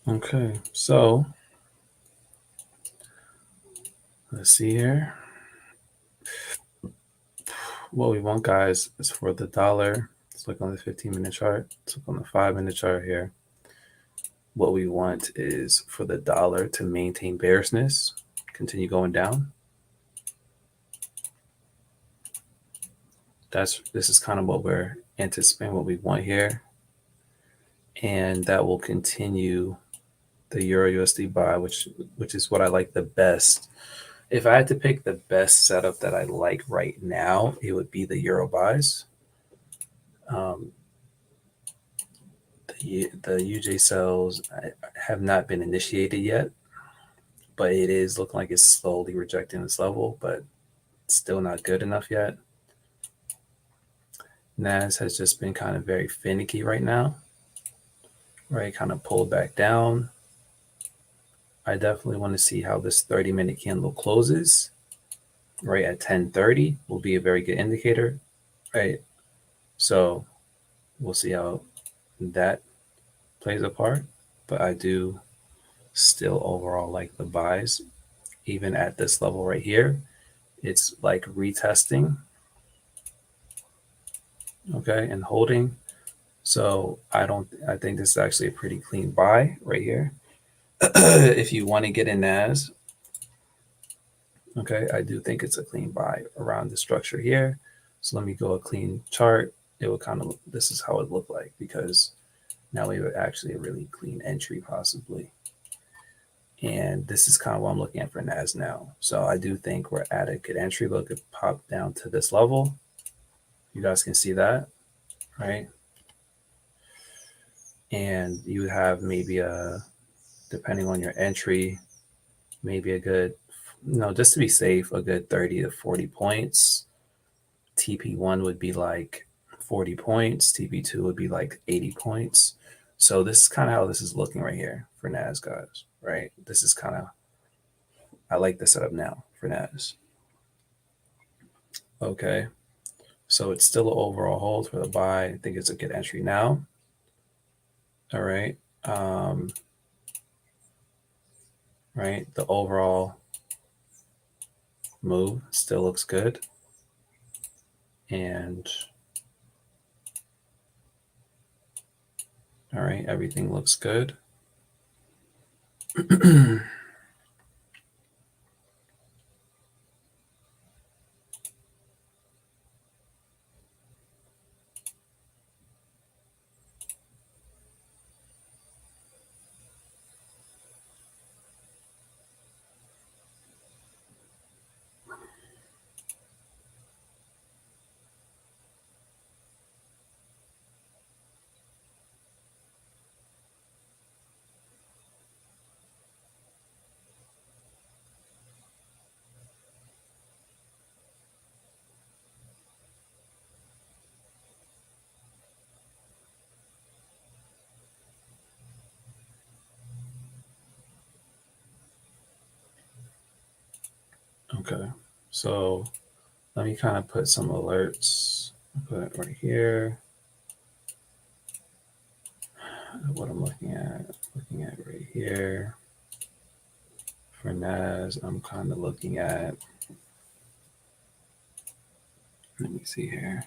Okay, so let's see here. What we want, guys, is for the dollar. Let's look on the 15-minute chart. Let's look on the 5-minute chart here. What we want is for the dollar to maintain bearishness, continue going down. This is kind of what we're anticipating, what we want here, and that will continue the Euro USD buy, which is what I like the best. If I had to pick the best setup that I like right now, it would be the Euro buys. Um, the UJ sells have not been initiated yet, but it is looking like it's slowly rejecting this level, but still not good enough yet. NAS has just been kind of very finicky right now, right? Kind of pulled back down. I definitely want to see how this 30-minute candle closes, right at 10:30 will be a very good indicator, right? So we'll see how that plays a part, but I do still overall like the buys, even at this level right here. It's like retesting, okay, and holding. So I think this is actually a pretty clean buy right here. If you want to get in NAS, okay, I do think it's a clean buy around the structure here. So let me go a clean chart. It will kind of, this is how it looked like, because now we have actually a really clean entry possibly. And this is kind of what I'm looking at for NAS now. So I do think we're at a good entry. Look, it popped down to this level. You guys can see that, right? And you have maybe depending on your entry, maybe a good, just to be safe, a good 30 to 40 points. TP1 would be like 40 points. TP2 would be like 80 points. So this is kind of how this is looking right here for NAS, guys, right? This is kind of, I like the setup now for NAS. Okay. So it's still an overall hold for the buy. I think it's a good entry now. All right. Right. The overall move still looks good. And all right, everything looks good. Okay. So let me kind of put some alerts. Put it right here. What I'm looking at right here. For NAS, I'm kind of looking at, let me see here.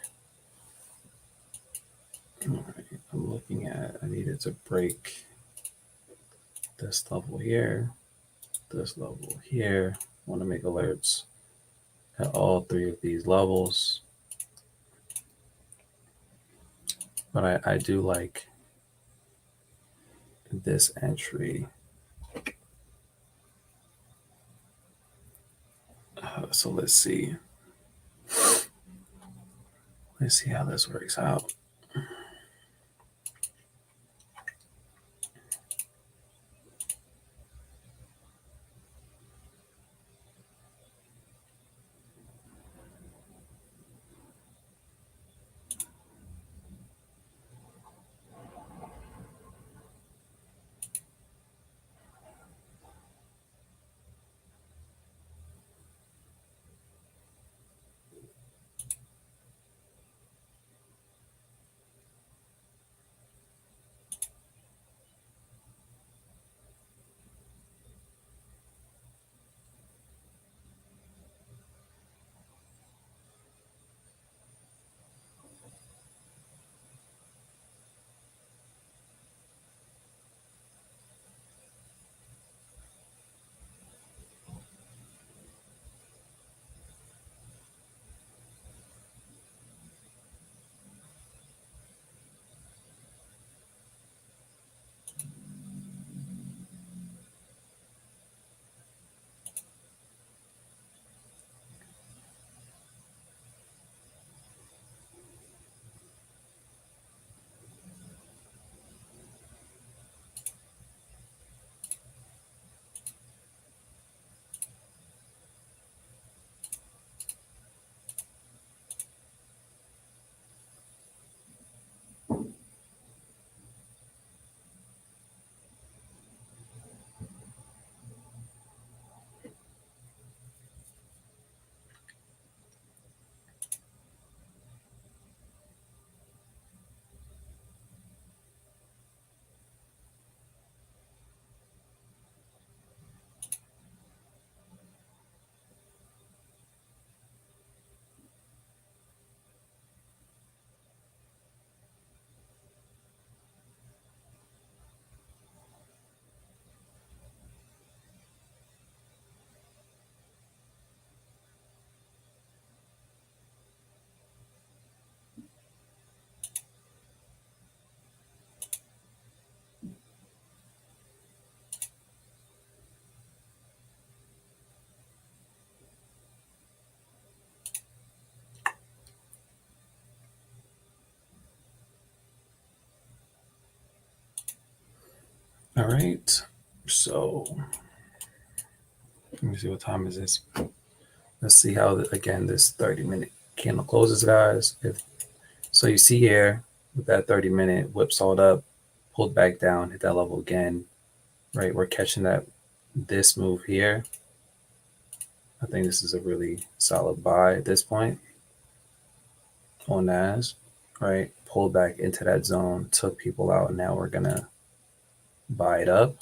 All right, I'm looking at, I needed to break this level here, this level here. I want to make alerts at all three of these levels. But I do like this entry. So let's see. Let's see how this works out. All right. So let me see what time is this. Let's see how again this 30-minute candle closes, guys. If so, you see here with that 30-minute whipsawed up, pulled back down, hit that level again. Right, we're catching that this move here. I think this is a really solid buy at this point on NAS. Right, pulled back into that zone, took people out, and now we're gonna buy it up.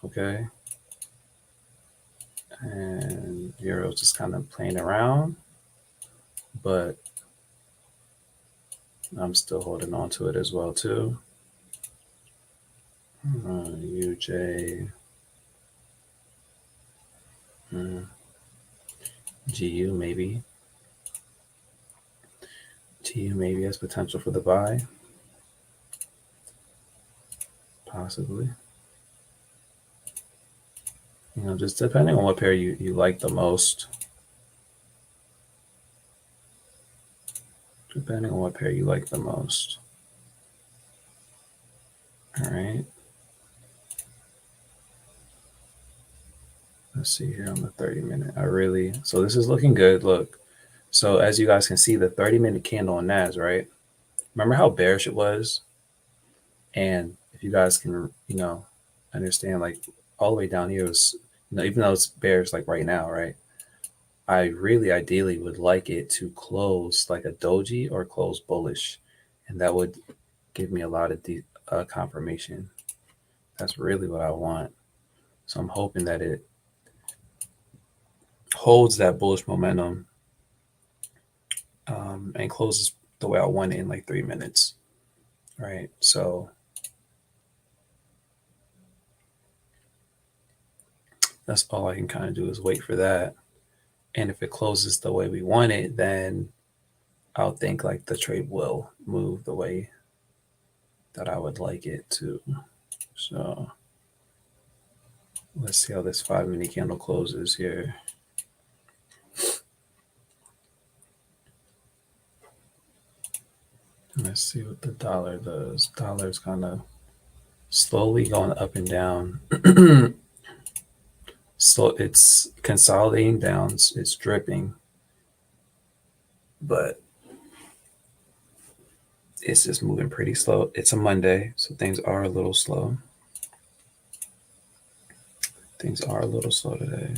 Okay, and Euro's just kind of playing around, but I'm still holding on to it as well too. UJ, GU maybe. GU maybe has potential for the buy, possibly. You know, just depending on what pair you like the most. Depending on what pair you like the most. All right. Let's see here on the 30-minute. So this is looking good. Look. So as you guys can see, the 30-minute candle on NAS, right? Remember how bearish it was? And if you guys can, understand, like all the way down here was, even though it's bearish like right now, right? I really ideally would like it to close like a doji or close bullish, and that would give me a lot of confirmation. That's really what I want. So I'm hoping that it holds that bullish momentum and closes the way I want it in like 3 minutes. Right. So that's all I can kind of do is wait for that. And if it closes the way we want it, then I'll think like the trade will move the way that I would like it to. So let's see how this 5-minute candle closes here. Let's see what the dollar does. Dollar's kind of slowly going up and down. So it's consolidating down. It's dripping, but it's just moving pretty slow. It's a Monday, so things are a little slow. Things are a little slow today.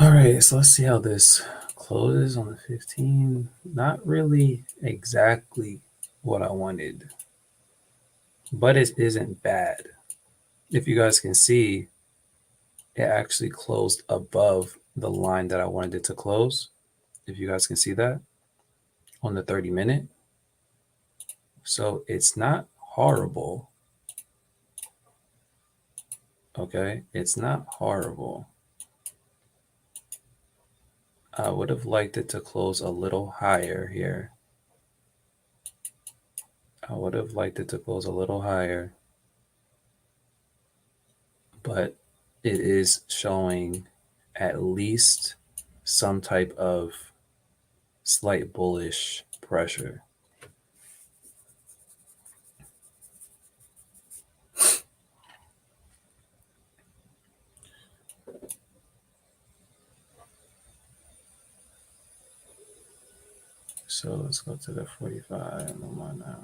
All right, so let's see how this closes on the 15. Not really exactly what I wanted, but it isn't bad. If you guys can see, it actually closed above the line that I wanted it to close. If you guys can see that on the 30-minute. So it's not horrible. Okay, it's not horrible. I would have liked it to close a little higher here. I would have liked it to close a little higher, but it is showing at least some type of slight bullish pressure. So let's go to the 45. No more now.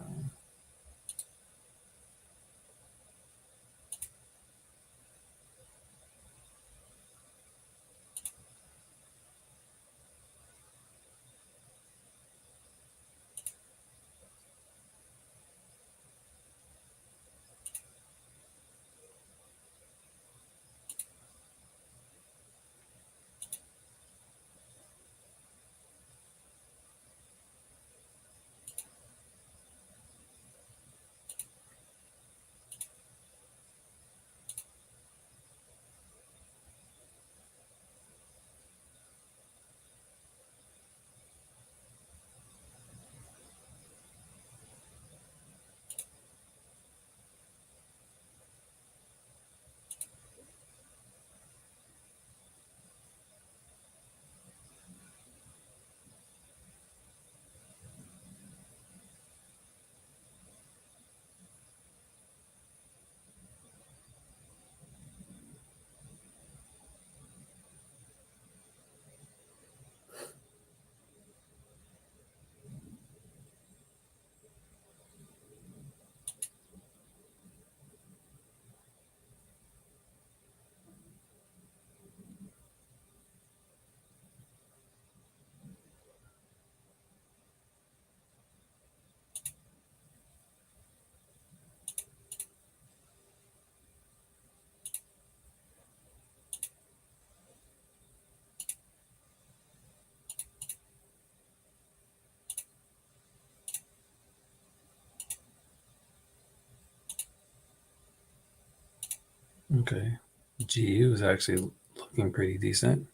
Okay. GU is actually looking pretty decent.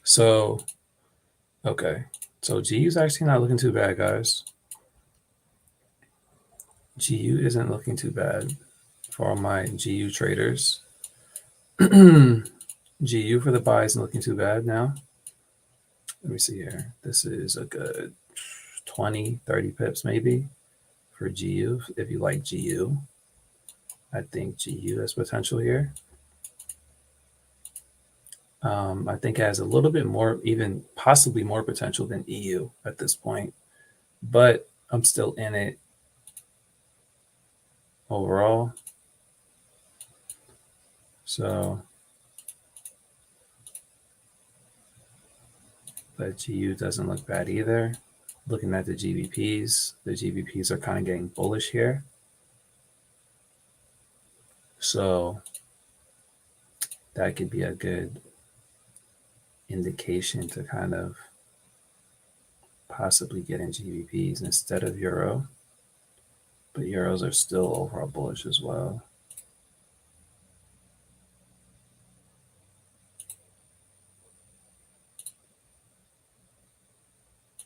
So, okay. So GU is actually not looking too bad, guys. GU isn't looking too bad for all my GU traders. GU for the buy isn't looking too bad now. Let me see here. This is a good 20, 30 pips maybe for GU. If you like GU, I think GU has potential here. I think it has a little bit more, even possibly more potential than EU at this point, but I'm still in it overall. So, but GU doesn't look bad either. Looking at the GBPs are kind of getting bullish here. So that could be a good indication to kind of possibly get in GBPs instead of Euro. But Euros are still overall bullish as well.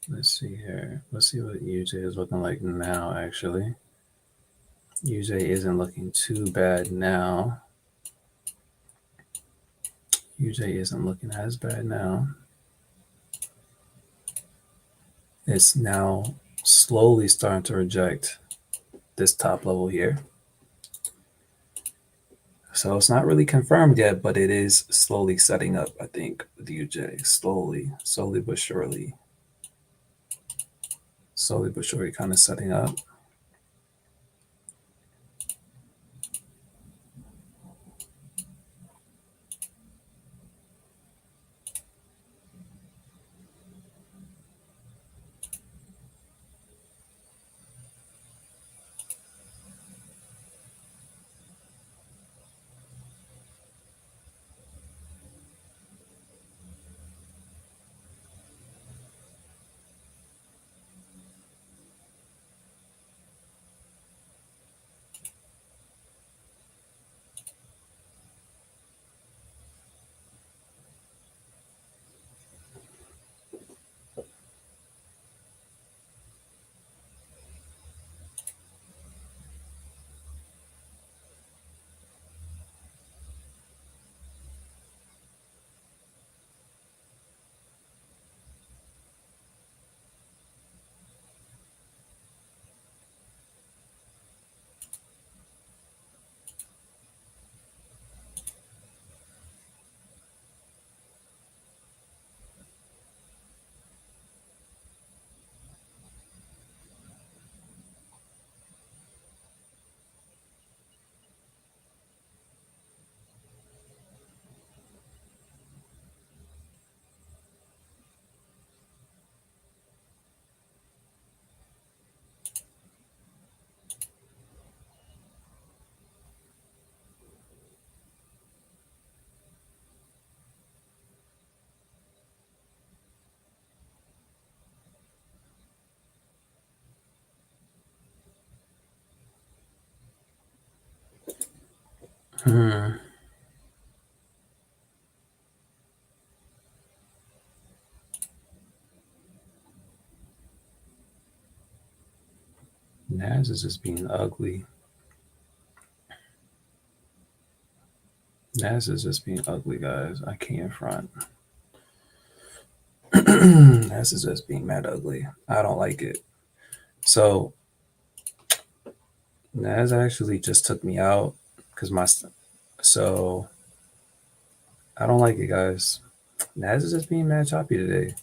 Let's see here. Let's see what UJ is looking like now, actually. UJ isn't looking too bad now. UJ isn't looking as bad now. It's now slowly starting to reject this top level here. So it's not really confirmed yet, but it is slowly setting up, I think, with UJ. Slowly but surely. Slowly but surely kind of setting up. Hmm. Nas is just being ugly. Nas is just being ugly, guys. I can't front. Nas is just being mad ugly. I don't like it. So Nas actually just took me out because so I don't like it, guys. Nas is just being mad choppy today.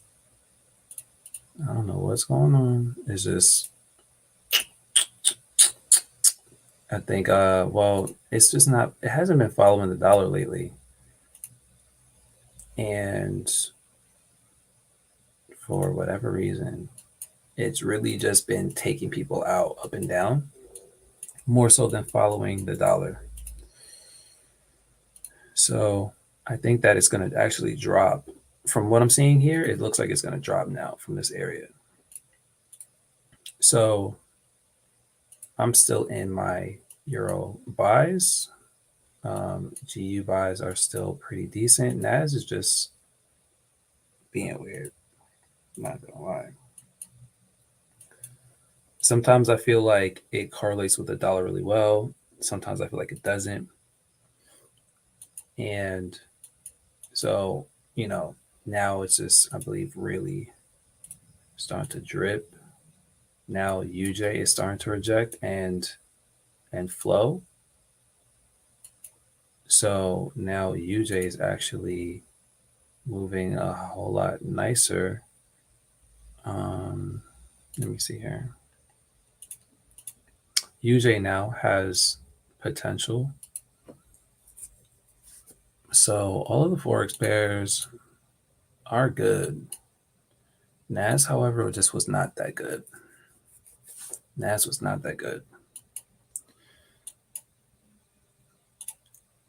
I don't know what's going on. It's just I think well, it's just not it hasn't been following the dollar lately. And for whatever reason, it's really just been taking people out up and down more so than following the dollar. So I think that it's going to actually drop. From what I'm seeing here, it looks like it's going to drop now from this area. So I'm still in my euro buys. GU buys are still pretty decent. NAS is just being weird. I'm not gonna lie. Sometimes I feel like it correlates with the dollar really well. Sometimes I feel like it doesn't. And so, now it's just, I believe, really starting to drip. Now UJ is starting to reject and flow. So now UJ is actually moving a whole lot nicer. Let me see here. UJ now has potential. So all of the forex pairs are good. NAS, however, just was not that good. NAS was not that good.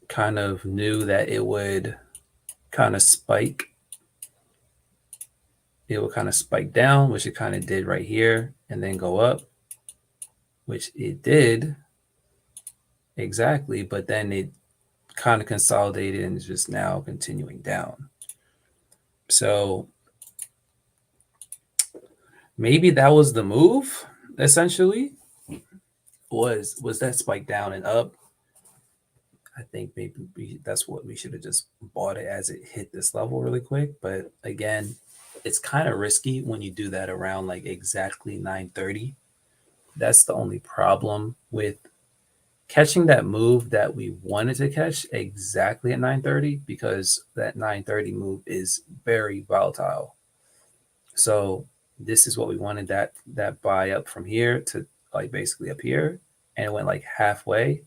Kind of knew that it would kind of spike. It would kind of spike down, which it kind of did right here, and then go up, which it did exactly, but then it kind of consolidated and is just now continuing down. So maybe that was the move, essentially, was that spike down and up. I think maybe that's what we should have just bought it as it hit this level really quick. But again, it's kind of risky when you do that around like exactly 9:30. That's the only problem with catching that move that we wanted to catch exactly at 9:30 because that 9:30 move is very volatile. So this is what we wanted that buy up from here to like basically up here, and it went like halfway,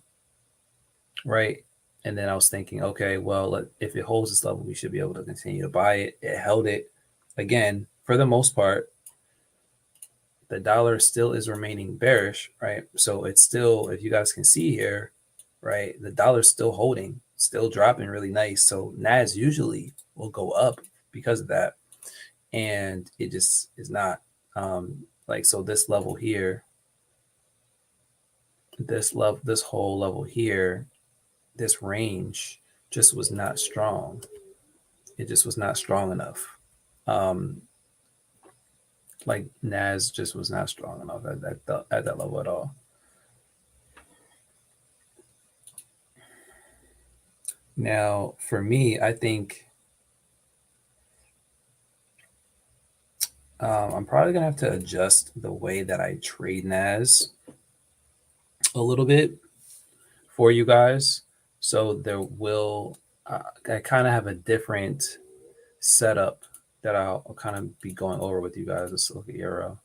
right? And then I was thinking, okay, well, if it holds this level, we should be able to continue to buy it. It held it again for the most part. The dollar still is remaining bearish, right? So it's still, if you guys can see here, right, the dollar's still holding, still dropping really nice. So NAS usually will go up because of that, and it just is not. Like so, this level here, this whole level here, this range just was not strong. It just was not strong enough. Um, like NAS just was not strong enough at that level at all. Now, for me, I think I'm probably gonna have to adjust the way that I trade NAS a little bit for you guys. So there will, I kind of have a different setup that I'll kind of be going over with you guys. Let's look at Euro.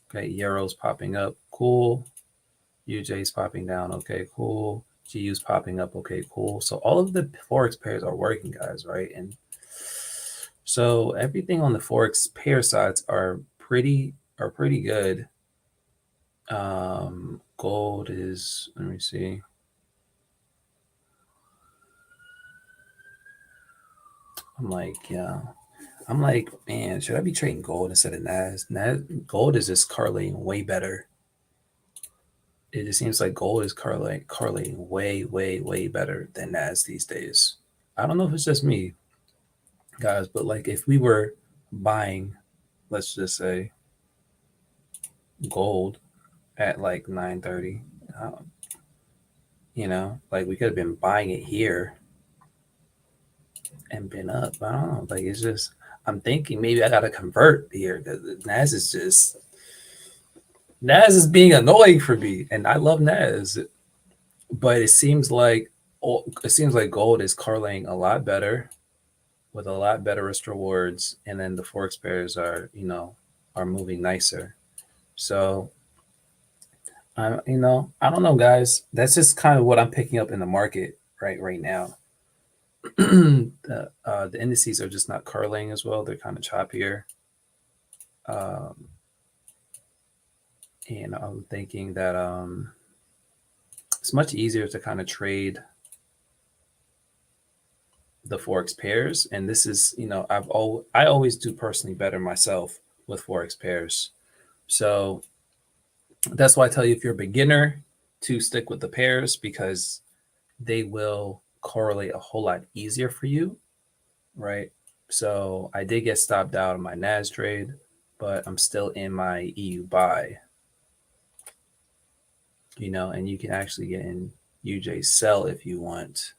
Okay, Euro's popping up. Cool. UJ's popping down. Okay, cool. GU's popping up. Okay, cool. So all of the forex pairs are working, guys, right? And so everything on the forex pair sides are pretty good. Gold is, let me see. I'm like, yeah. I'm like, man, should I be trading gold instead of NAS? Gold is just correlating way better. it just seems like gold is correlating way better than NAS these days. I don't know if it's just me, guys, but like if we were buying, let's just say gold at like 930, um, like we could have been buying it here and been up. I don't know. Like it's just, I'm thinking maybe I gotta convert here because Nas is being annoying for me, and I love Nas, but it seems like gold is correlating a lot better with a lot better risk rewards, and then the forex pairs are moving nicer. So I don't know, guys. That's just kind of what I'm picking up in the market right now. The indices are just not correlating as well. They're kind of choppier. Um, and I'm thinking that it's much easier to kind of trade the forex pairs. And this is, I always do personally better myself with forex pairs. So that's why I tell you, if you're a beginner, to stick with the pairs because they will correlate a whole lot easier for you, right? So I did get stopped out of my NAS trade, but I'm still in my EU buy, and you can actually get in UJ sell if you want.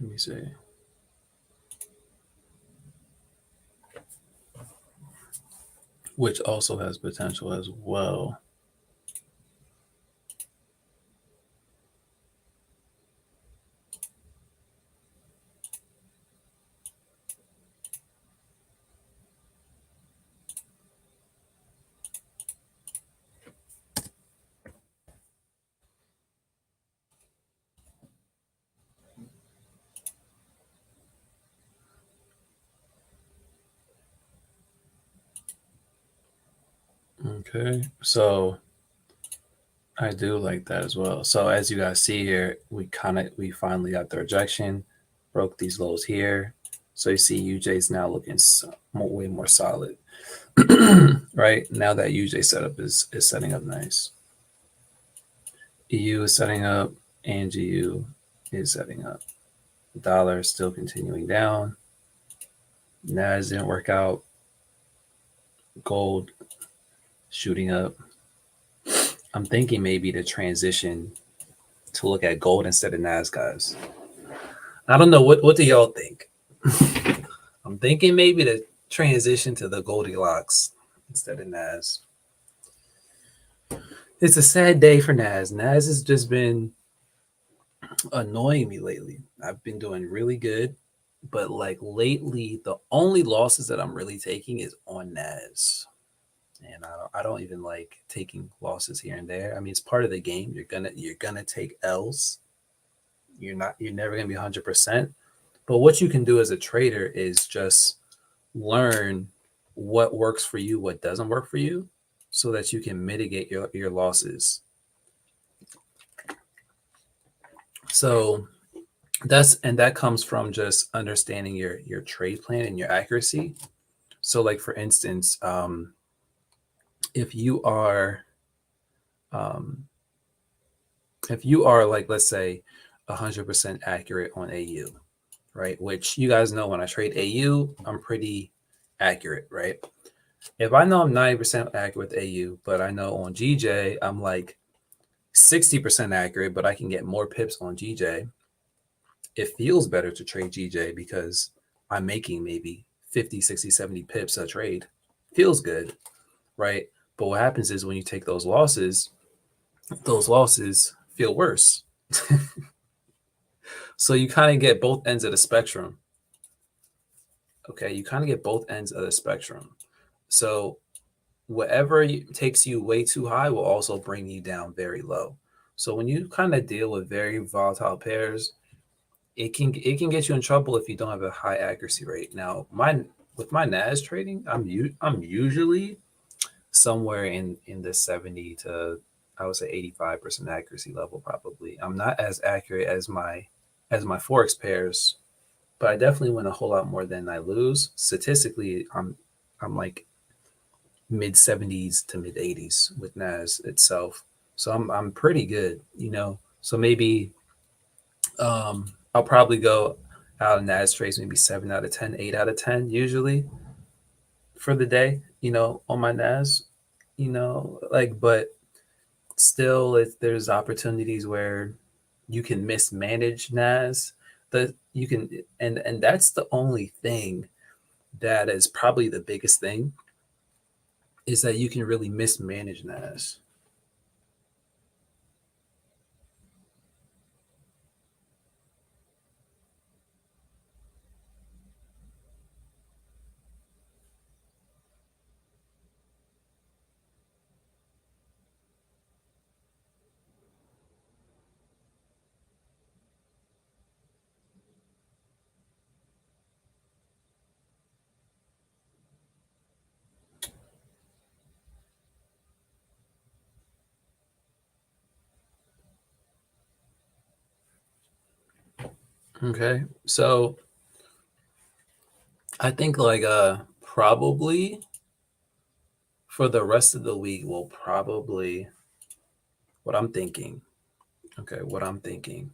Let me see. Which also has potential as well. Okay, so I do like that as well. So as you guys see here, we finally got the rejection, broke these lows here. So you see UJ's now looking way more solid, right? Now that UJ setup is setting up nice. EU is setting up, and GU is setting up. The dollar is still continuing down. NAS didn't work out. Gold shooting up. I'm thinking maybe to transition to look at gold instead of NAS, guys. I don't know. What do y'all think? I'm thinking maybe to transition to the Goldilocks instead of NAS. It's a sad day for NAS. NAS has just been annoying me lately. I've been doing really good, but like lately, the only losses that I'm really taking is on NAS. And I don't even like taking losses here and there. I mean, it's part of the game. You're gonna take L's. You're never gonna be 100%. But what you can do as a trader is just learn what works for you, what doesn't work for you, so that you can mitigate your losses. So that comes from just understanding your trade plan and your accuracy. So like for instance, if you are like, let's say 100% accurate on AU, right? Which you guys know when I trade AU, I'm pretty accurate, right? If I know I'm 90% accurate with AU, but I know on GJ, I'm like 60% accurate, but I can get more pips on GJ, it feels better to trade GJ because I'm making maybe 50, 60, 70 pips a trade. Feels good, right? But what happens is when you take those losses feel worse. So you kind of get both ends of the spectrum. Okay, you kind of get both ends of the spectrum. So whatever takes you way too high will also bring you down very low. So when you kind of deal with very volatile pairs, it can get you in trouble if you don't have a high accuracy rate. Now, with my NAS trading, I'm usually somewhere in the 70 to, I would say, 85% accuracy level probably. I'm not as accurate as my forex pairs, but I definitely win a whole lot more than I lose. Statistically, I'm like mid 70s to mid 80s with NAS itself. So I'm pretty good, you know. So maybe I'll probably go out in NAS trades maybe 7 out of 10, 8 out of 10 usually for the day, you know, on my NAS, you know, like, but still if there's opportunities where you can mismanage NAS, that you can, and that's the only thing that is probably the biggest thing, is that you can really mismanage NAS. Okay. So I think like probably for the rest of the week we'll probably, what I'm thinking, okay, what I'm thinking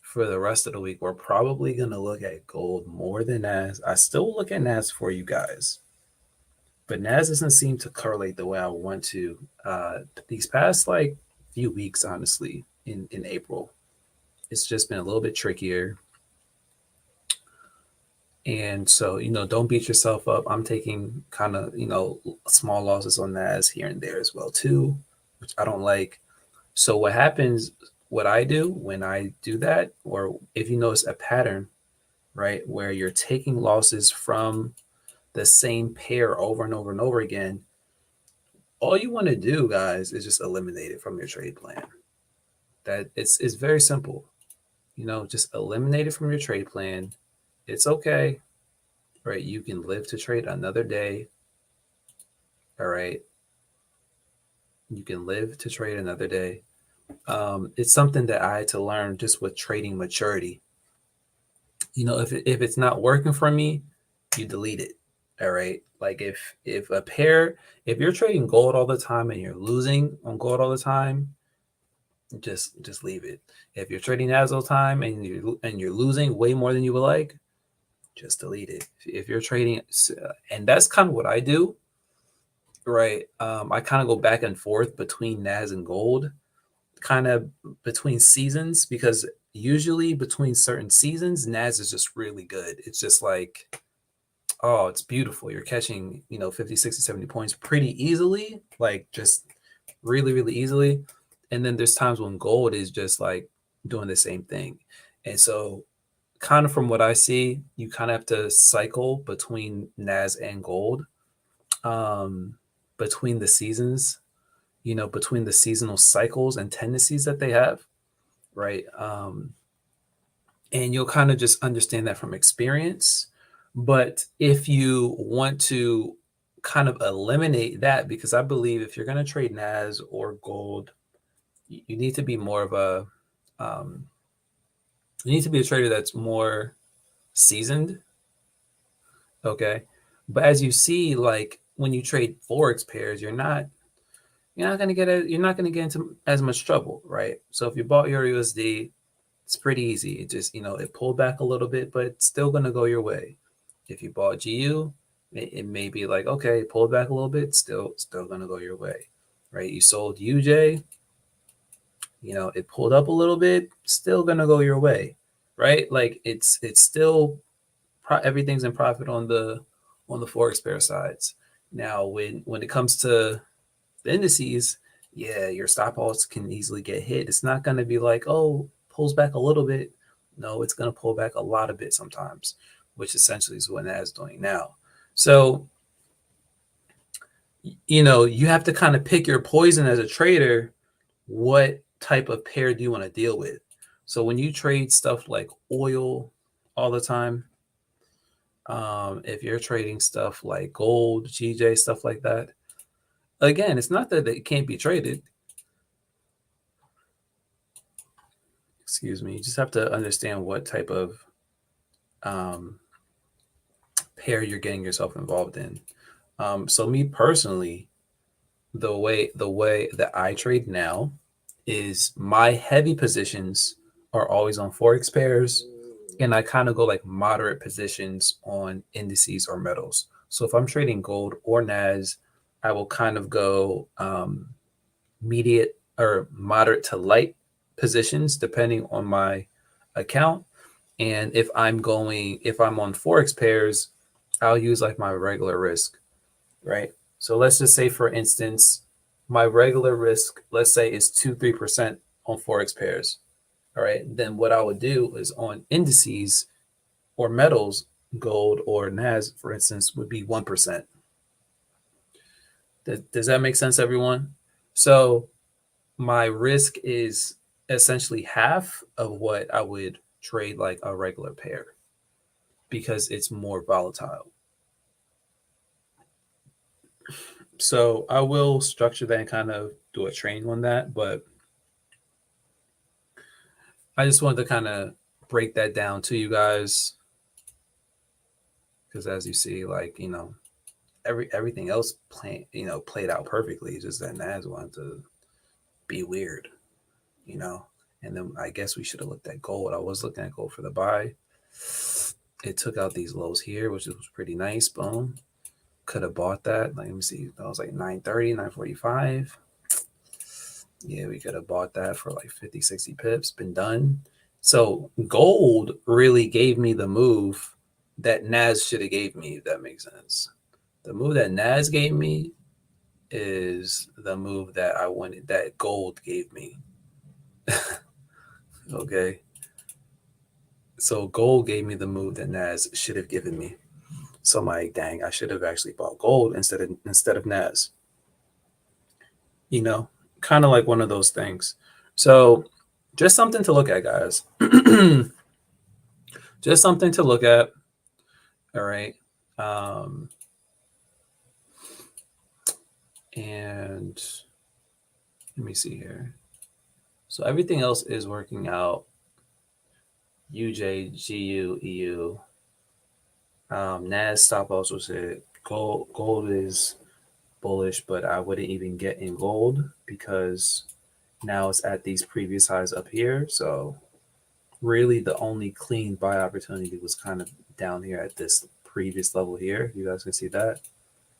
for the rest of the week, we're probably gonna look at gold more than NAS. I still look at NAS for you guys, but NAS doesn't seem to correlate the way I want to. These past like few weeks, honestly, in April, it's just been a little bit trickier. And so, you know, don't beat yourself up. I'm taking kind of, you know, small losses on NAS here and there as well too, which I don't like. So what happens, what I do when I do that, or if you notice a pattern, right, where you're taking losses from the same pair over and over and over again, all you want to do, guys, is just eliminate it from your trade plan. That it's very simple. You know, just eliminate it from your trade plan. It's okay, right? You can live to trade another day. All right. You can live to trade another day. It's something that I had to learn just with trading maturity. You know, if it's not working for me, you delete it. All right. Like if a pair, if you're trading gold all the time and you're losing on gold all the time, just leave it. If you're trading NAS all the time and you're losing way more than you would like, just delete it. If you're trading, and that's kind of what I do, right? I kind of go back and forth between NAS and gold, kind of between seasons, because usually between certain seasons, NAS is just really good. It's just like, oh, it's beautiful. You're catching, you know, 50, 60, 70 points pretty easily, like just really, really easily. And then there's times when gold is just like doing the same thing. And so, kind of from what I see, you kind of have to cycle between NAS and gold, um, between the seasons, you know, between the seasonal cycles and tendencies that they have, right? And you'll kind of just understand that from experience. But if you want to kind of eliminate that, because I believe if you're going to trade NAS or gold, you need to be more of a, um, you need to be a trader that's more seasoned. Okay. But as you see, like when you trade Forex pairs, you're not gonna get into as much trouble, right? So if you bought your USD, it's pretty easy. It just, you know, it pulled back a little bit, but it's still gonna go your way. If you bought GU, it may be like, okay, it pulled back a little bit, still gonna go your way. Right? You sold UJ, you know, it pulled up a little bit, still gonna go your way. Right? Like it's still everything's in profit on the Forex pair sides. Now when it comes to the indices, yeah, your stop loss can easily get hit. It's not going to be like, oh, pulls back a little bit. No, it's going to pull back a lot of bit sometimes, which essentially is what NAS is doing now. So, you know, you have to kind of pick your poison as a trader. What type of pair do you want to deal with? So when you trade stuff like oil all the time, if you're trading stuff like gold, GJ, stuff like that, again, it's not that it can't be traded. Excuse me. You just have to understand what type of um, pair you're getting yourself involved in. So me personally, the way that I trade now is my heavy positions are always on forex pairs, and I kind of go like moderate positions on indices or metals. So if I'm trading gold or NAS, I will kind of go mediate or moderate to light positions depending on my account. And if I'm on forex pairs, I'll use like my regular risk, right? So let's just say, for instance, my regular risk, let's say, is 2-3% on forex pairs. All right. Then what I would do is on indices or metals, gold or NAS, for instance, would be 1%. Does that make sense, everyone? So my risk is essentially half of what I would trade like a regular pair because it's more volatile. So I will structure that and kind of do a training on that, but I just wanted to kind of break that down to you guys because, as you see, like, everything else played out perfectly. It's just that Nas wanted to be weird, you know. And then I guess we should have looked at gold. I was looking at gold for the buy. It took out these lows here, which was pretty nice. Boom. Could have bought that. Like, let me see. That was like 930, 945. Yeah, we could have bought that for like 50, 60 pips. Been done. So gold really gave me the move that Nas should have gave me, if that makes sense. The move that Nas gave me is the move that I wanted, that gold gave me. Okay. So gold gave me the move that Nas should have given me. So I'm like, dang, I should have actually bought gold instead of Nas. You know, kind of like one of those things. So just something to look at, guys. Just something to look at. All right. Um, and let me see here. So everything else is working out. UJ, GU, EU. NAS stop also said gold is bullish, but I wouldn't even get in gold because now it's at these previous highs up here. So really the only clean buy opportunity was kind of down here at this previous level here. You guys can see that.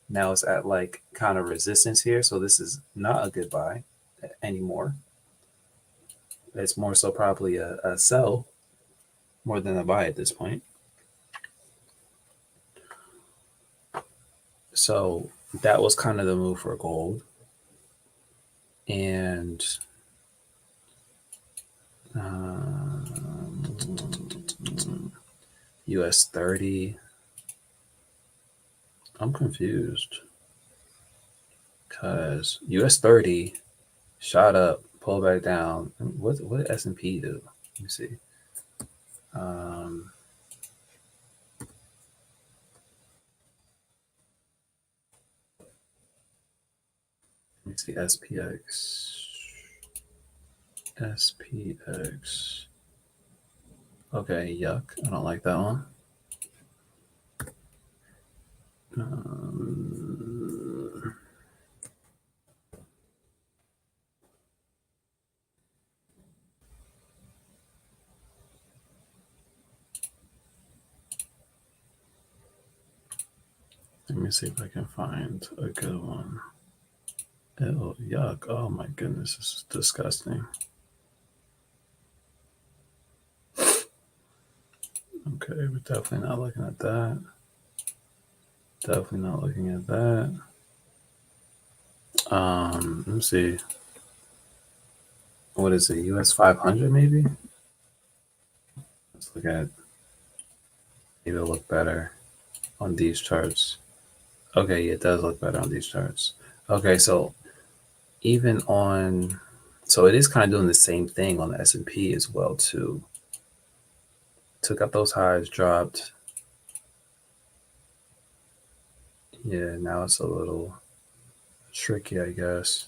Now it's at like kind of resistance here. So this is not a good buy anymore. It's more so probably a sell more than a buy at this point. So that was kind of the move for gold. And US 30. I'm confused because US 30 shot up, pulled back down. What did S&P do? Let me see. Let me see SPX. SPX. Okay, yuck. I don't like that one. Let me see if I can find a good one. Ew, yuck. Oh my goodness, this is disgusting. Okay, we're definitely not looking at that. Definitely not looking at that. Let me see. What is it? US 500 maybe? Let's look at, maybe it'll look better on these charts. Okay, yeah, it does look better on these charts. Okay, so even on, so it is kind of doing the same thing on the S&P as well too. Took out those highs, dropped. Yeah, now it's a little tricky, I guess.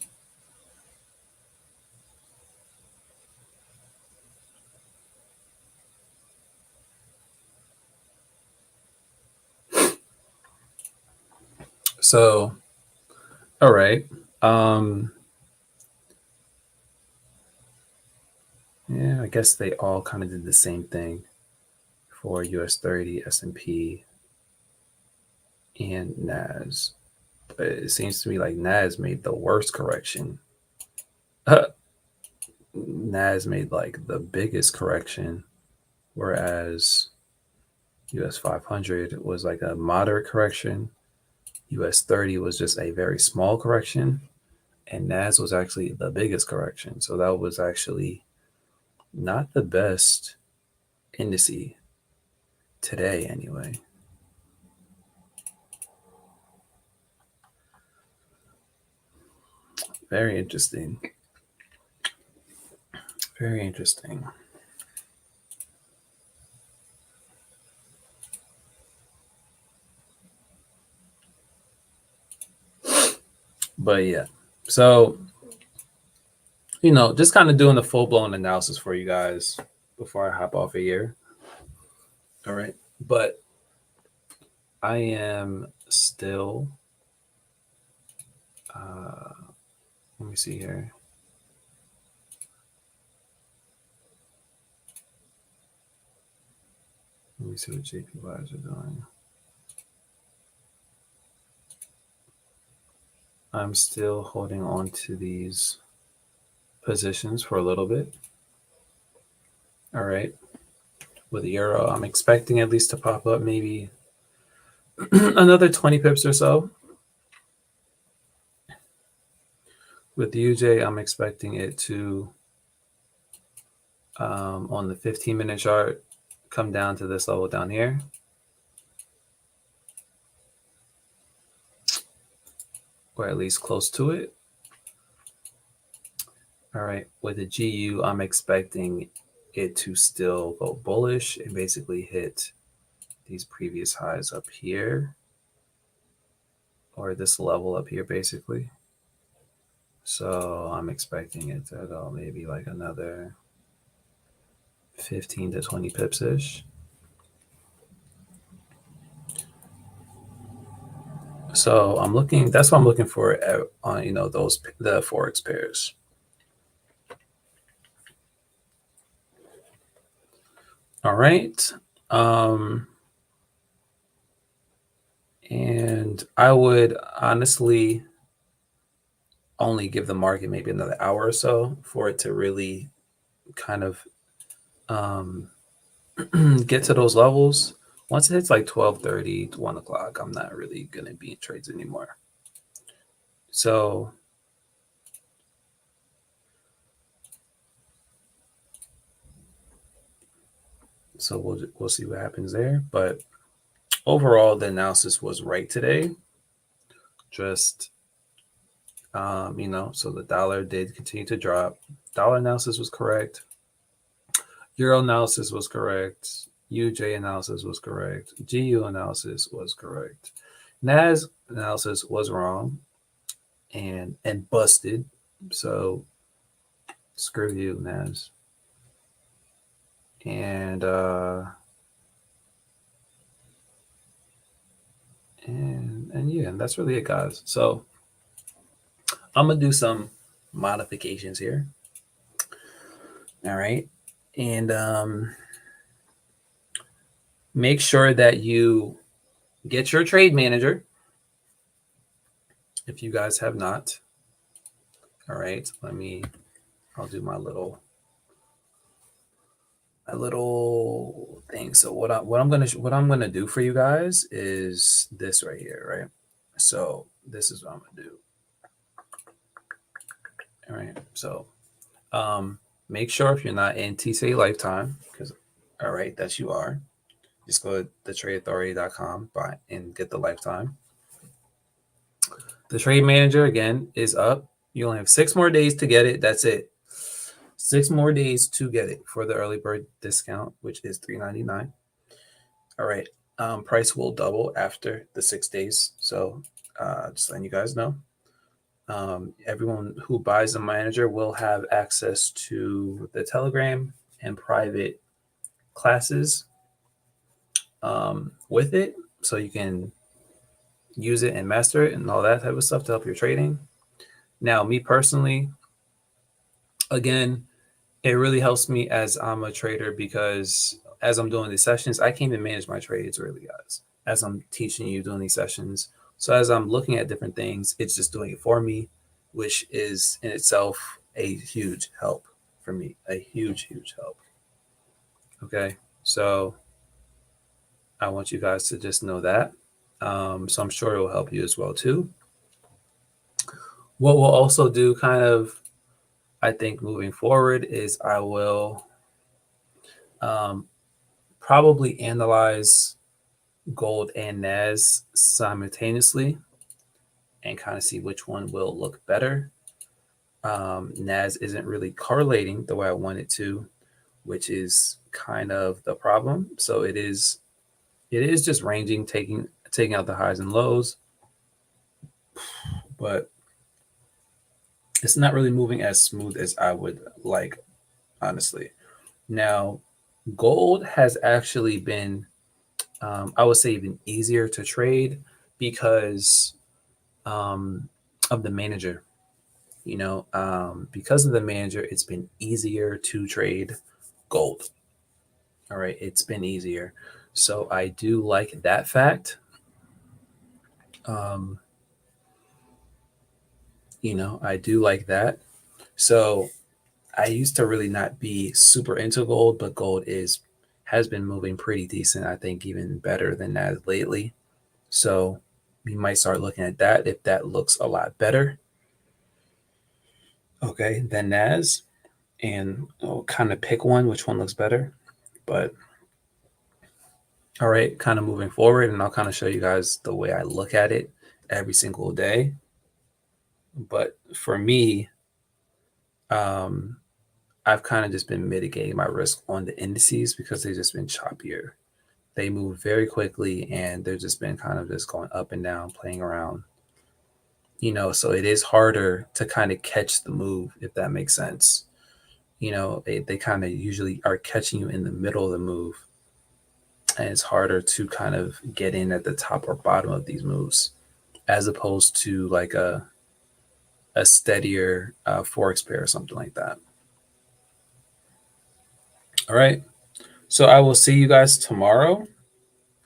So, all right. Um, yeah, I guess they all kind of did the same thing for US 30, S&P, and NAS. But it seems to me like NAS made the worst correction. NAS made like the biggest correction, whereas US 500 was like a moderate correction. US 30 was just a very small correction, and NAS was actually the biggest correction. So that was actually not the best indice today, anyway. Very interesting. Very interesting. But yeah, so just kind of doing the full blown analysis for you guys before I hop off of here. All right, but I am still. Let me see here. Let me see what JPYs are doing. I'm still holding on to these positions for a little bit. All right. With the euro, I'm expecting at least to pop up maybe another 20 pips or so. With the UJ, I'm expecting it to, on the 15-minute chart, come down to this level down here. Or at least close to it. All right. With the GU, I'm expecting it to still go bullish and basically hit these previous highs up here, or this level up here, basically. So I'm expecting it to go maybe like another 15 to 20 pips ish. So I'm looking. That's what I'm looking for on those the forex pairs. All right. And I would honestly only give the market maybe another hour or so for it to really kind of get to those levels. Once it hits like 12:30 to 1 o'clock, I'm not really going to be in trades anymore. So we'll see what happens there. But overall, the analysis was right today. Just so the dollar did continue to drop. Dollar analysis was correct. Euro analysis was correct. UJ analysis was correct. GU analysis was correct. NAS analysis was wrong and busted. So screw you, NAS. And yeah, and that's really it, guys. So I'm gonna do some modifications here. All right. And make sure that you get your trade manager if you guys have not. All right. I'll do my little thing. So what I'm gonna do for you guys is this right here, right? So this is what I'm gonna do. All right. So make sure if you're not in TCA Lifetime, because all right, that you are, just go to thetradeauthority.com and get the lifetime. The trade manager again is up. You only have 6 more days to get it. That's it. 6 more days to get it for the early bird discount, which is $3.99. All right. Price will double after the 6 days. So just letting you guys know. Everyone who buys the manager will have access to the Telegram and private classes with it. So you can use it and master it and all that type of stuff to help your trading. Now, me personally, again, it really helps me as I'm a trader because as I'm doing these sessions, I can't even manage my trades really, guys, as I'm teaching you doing these sessions. So as I'm looking at different things, it's just doing it for me, which is in itself a huge help for me, a huge, huge help. Okay. So I want you guys to just know that. So I'm sure it will help you as well too. What we'll also do kind of, I think moving forward is I will probably analyze gold and NAS simultaneously and kind of see which one will look better. NAS isn't really correlating the way I want it to, which is kind of the problem. So it is just ranging, taking out the highs and lows, but it's not really moving as smooth as I would like, honestly. Now, gold has actually been, I would say, even easier to trade because of the manager. Because of the manager, it's been easier to trade gold. All right, it's been easier. So I do like that fact. Um, I do like that. So I used to really not be super into gold, but gold has been moving pretty decent. I think even better than that lately. So we might start looking at that if that looks a lot better. Okay, than NAS, and I'll kind of pick one, which one looks better. But all right, kind of moving forward, and I'll kind of show you guys the way I look at it every single day. But for me, I've kind of just been mitigating my risk on the indices because they've just been choppier. They move very quickly and they've just been kind of just going up and down, playing around. So it is harder to kind of catch the move, if that makes sense. They kind of usually are catching you in the middle of the move. And it's harder to kind of get in at the top or bottom of these moves, as opposed to like a steadier forex pair or something like that. All right. So I will see you guys tomorrow.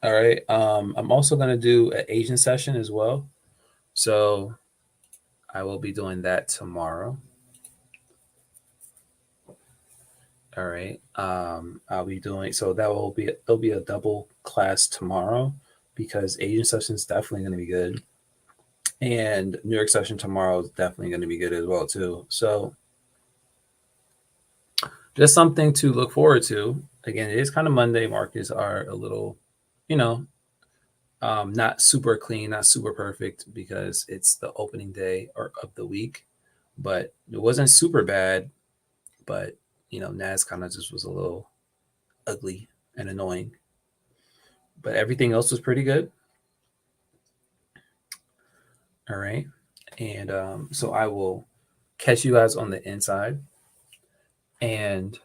All right. I'm also going to do an Asian session as well. So I will be doing that tomorrow. All right. I'll be doing so that it'll be a double class tomorrow because Asian session is definitely going to be good. And New York session tomorrow is definitely going to be good as well too. So just something to look forward to. Again, it is kind of Monday. Markets are a little, you know, not super clean, not super perfect because it's the opening day or of the week. But it wasn't super bad. But Nas kind of just was a little ugly and annoying. But everything else was pretty good. All right, and so I will catch you guys on the inside and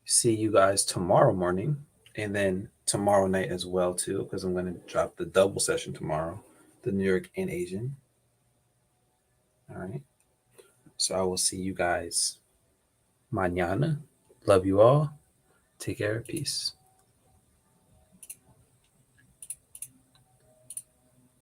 see you guys tomorrow morning, and then tomorrow night as well too, because I'm going to drop the double session tomorrow, the New York and Asian. All right. So I will see you guys mañana. Love you all. Take care. Peace.